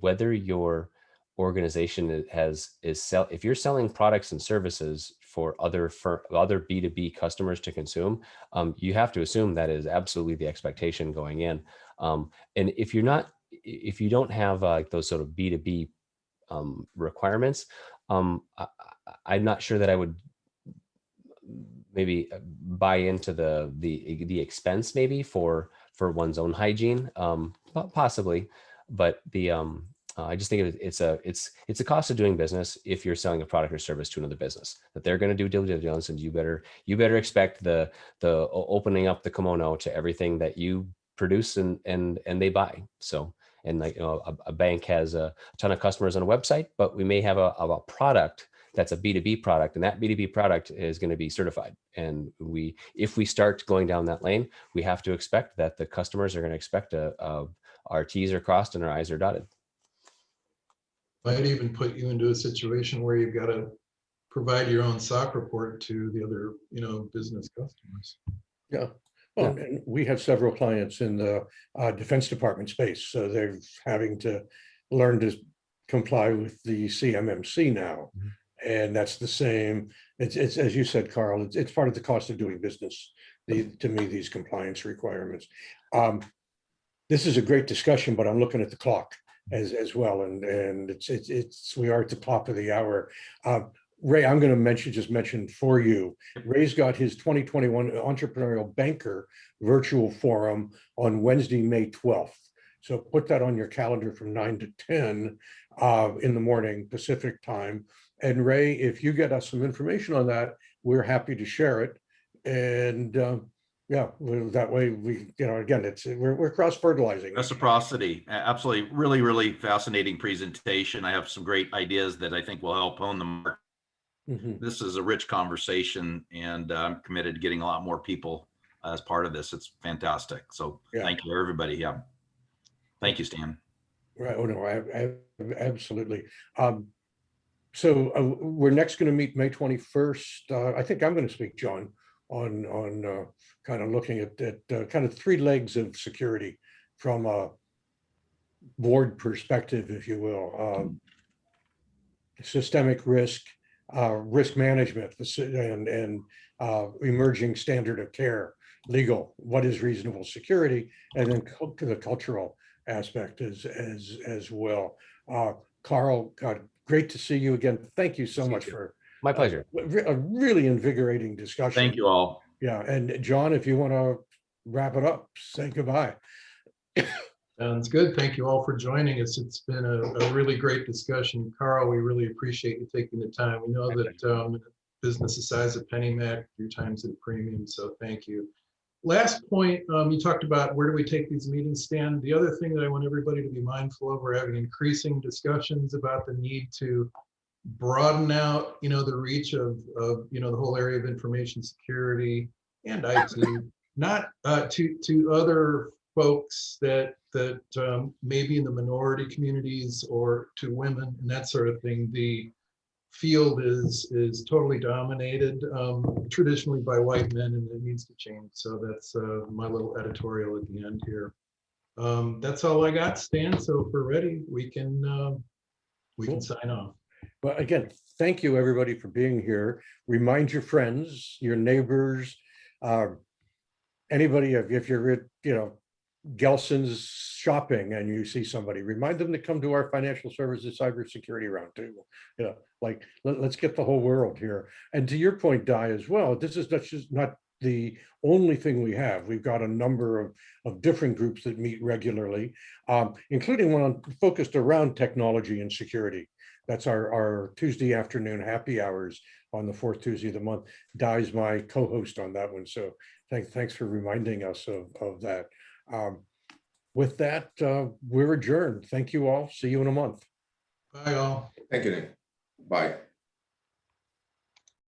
whether your organization if you're selling products and services for other B2B customers to consume, you have to assume that is absolutely the expectation going in. And if you don't have like those sort of B2B requirements. I'm not sure that I would maybe buy into the expense maybe for one's own hygiene, possibly, but I just think it's a cost of doing business if you're selling a product or service to another business, that they're going to do due diligence, and you better expect the opening up the kimono to everything that you produce and they buy. So, and like, a bank has a ton of customers on a website, but we may have a product that's a B2B product, and that B2B product is going to be certified. And if we start going down that lane, we have to expect that the customers are going to expect our T's are crossed and our I's are dotted. Might even put you into a situation where you've got to provide your own SOC report to the other, business customers. Yeah. Well, and we have several clients in the Defense Department space, so they're having to learn to comply with the CMMC now. Mm-hmm. And that's the same. It's as you said, Karl, it's part of the cost of doing business. To me, these compliance requirements. This is a great discussion, but I'm looking at the clock as well, and we are at the top of the hour. Ray, I'm going to just mention for you, Ray's got his 2021 Entrepreneurial Banker Virtual Forum on Wednesday, May 12th. So put that on your calendar from 9 to 10 in the morning Pacific time. And Ray, if you get us some information on that, we're happy to share it. And that way we, again, we're cross-fertilizing. Reciprocity, absolutely, really, really fascinating presentation. I have some great ideas that I think will help hone the market. Mm-hmm. This is a rich conversation, and I'm committed to getting a lot more people as part of this. It's fantastic. So thank you, everybody. Yeah. Thank you, Stan. Right. Oh, no, I absolutely. So we're next going to meet May 21st. I think I'm going to speak, John, on kind of looking at kind of three legs of security from a board perspective, if you will. Systemic risk, risk management, and emerging standard of care, legal, what is reasonable security, and then the cultural aspect as well. Karl, great to see you again. Thank you so much for my pleasure. A really invigorating discussion. Thank you all. Yeah, and John, if you want to wrap it up, say goodbye. Sounds good. Thank you all for joining us. It's been a really great discussion. Karl, we really appreciate you taking the time. We know that business the size of PennyMac, your time's at a premium, so thank you. Last point, you talked about where do we take these meetings, Stan? The other thing that I want everybody to be mindful of, we're having increasing discussions about the need to broaden out, the reach of the whole area of information security and IT, not to other folks that maybe in the minority communities or to women and that sort of thing. The field is totally dominated traditionally by white men, and it needs to change. So that's my little editorial at the end here. That's all I got, Stan. So if we're ready, we can sign off. Well, again, thank you everybody for being here. Remind your friends, your neighbors, anybody, if you're at Gelson's shopping and you see somebody, remind them to come to our financial services cybersecurity roundtable. Let's get the whole world here. And to your point, Di, as well, this is just not the only thing we have. We've got a number of different groups that meet regularly, including one focused around technology and security. That's our Tuesday afternoon happy hours on the fourth Tuesday of the month. Di's my co-host on that one. So thanks for reminding us of that. With that, we're adjourned. Thank you all. See you in a month. Bye all. Thank you, Nick. Bye.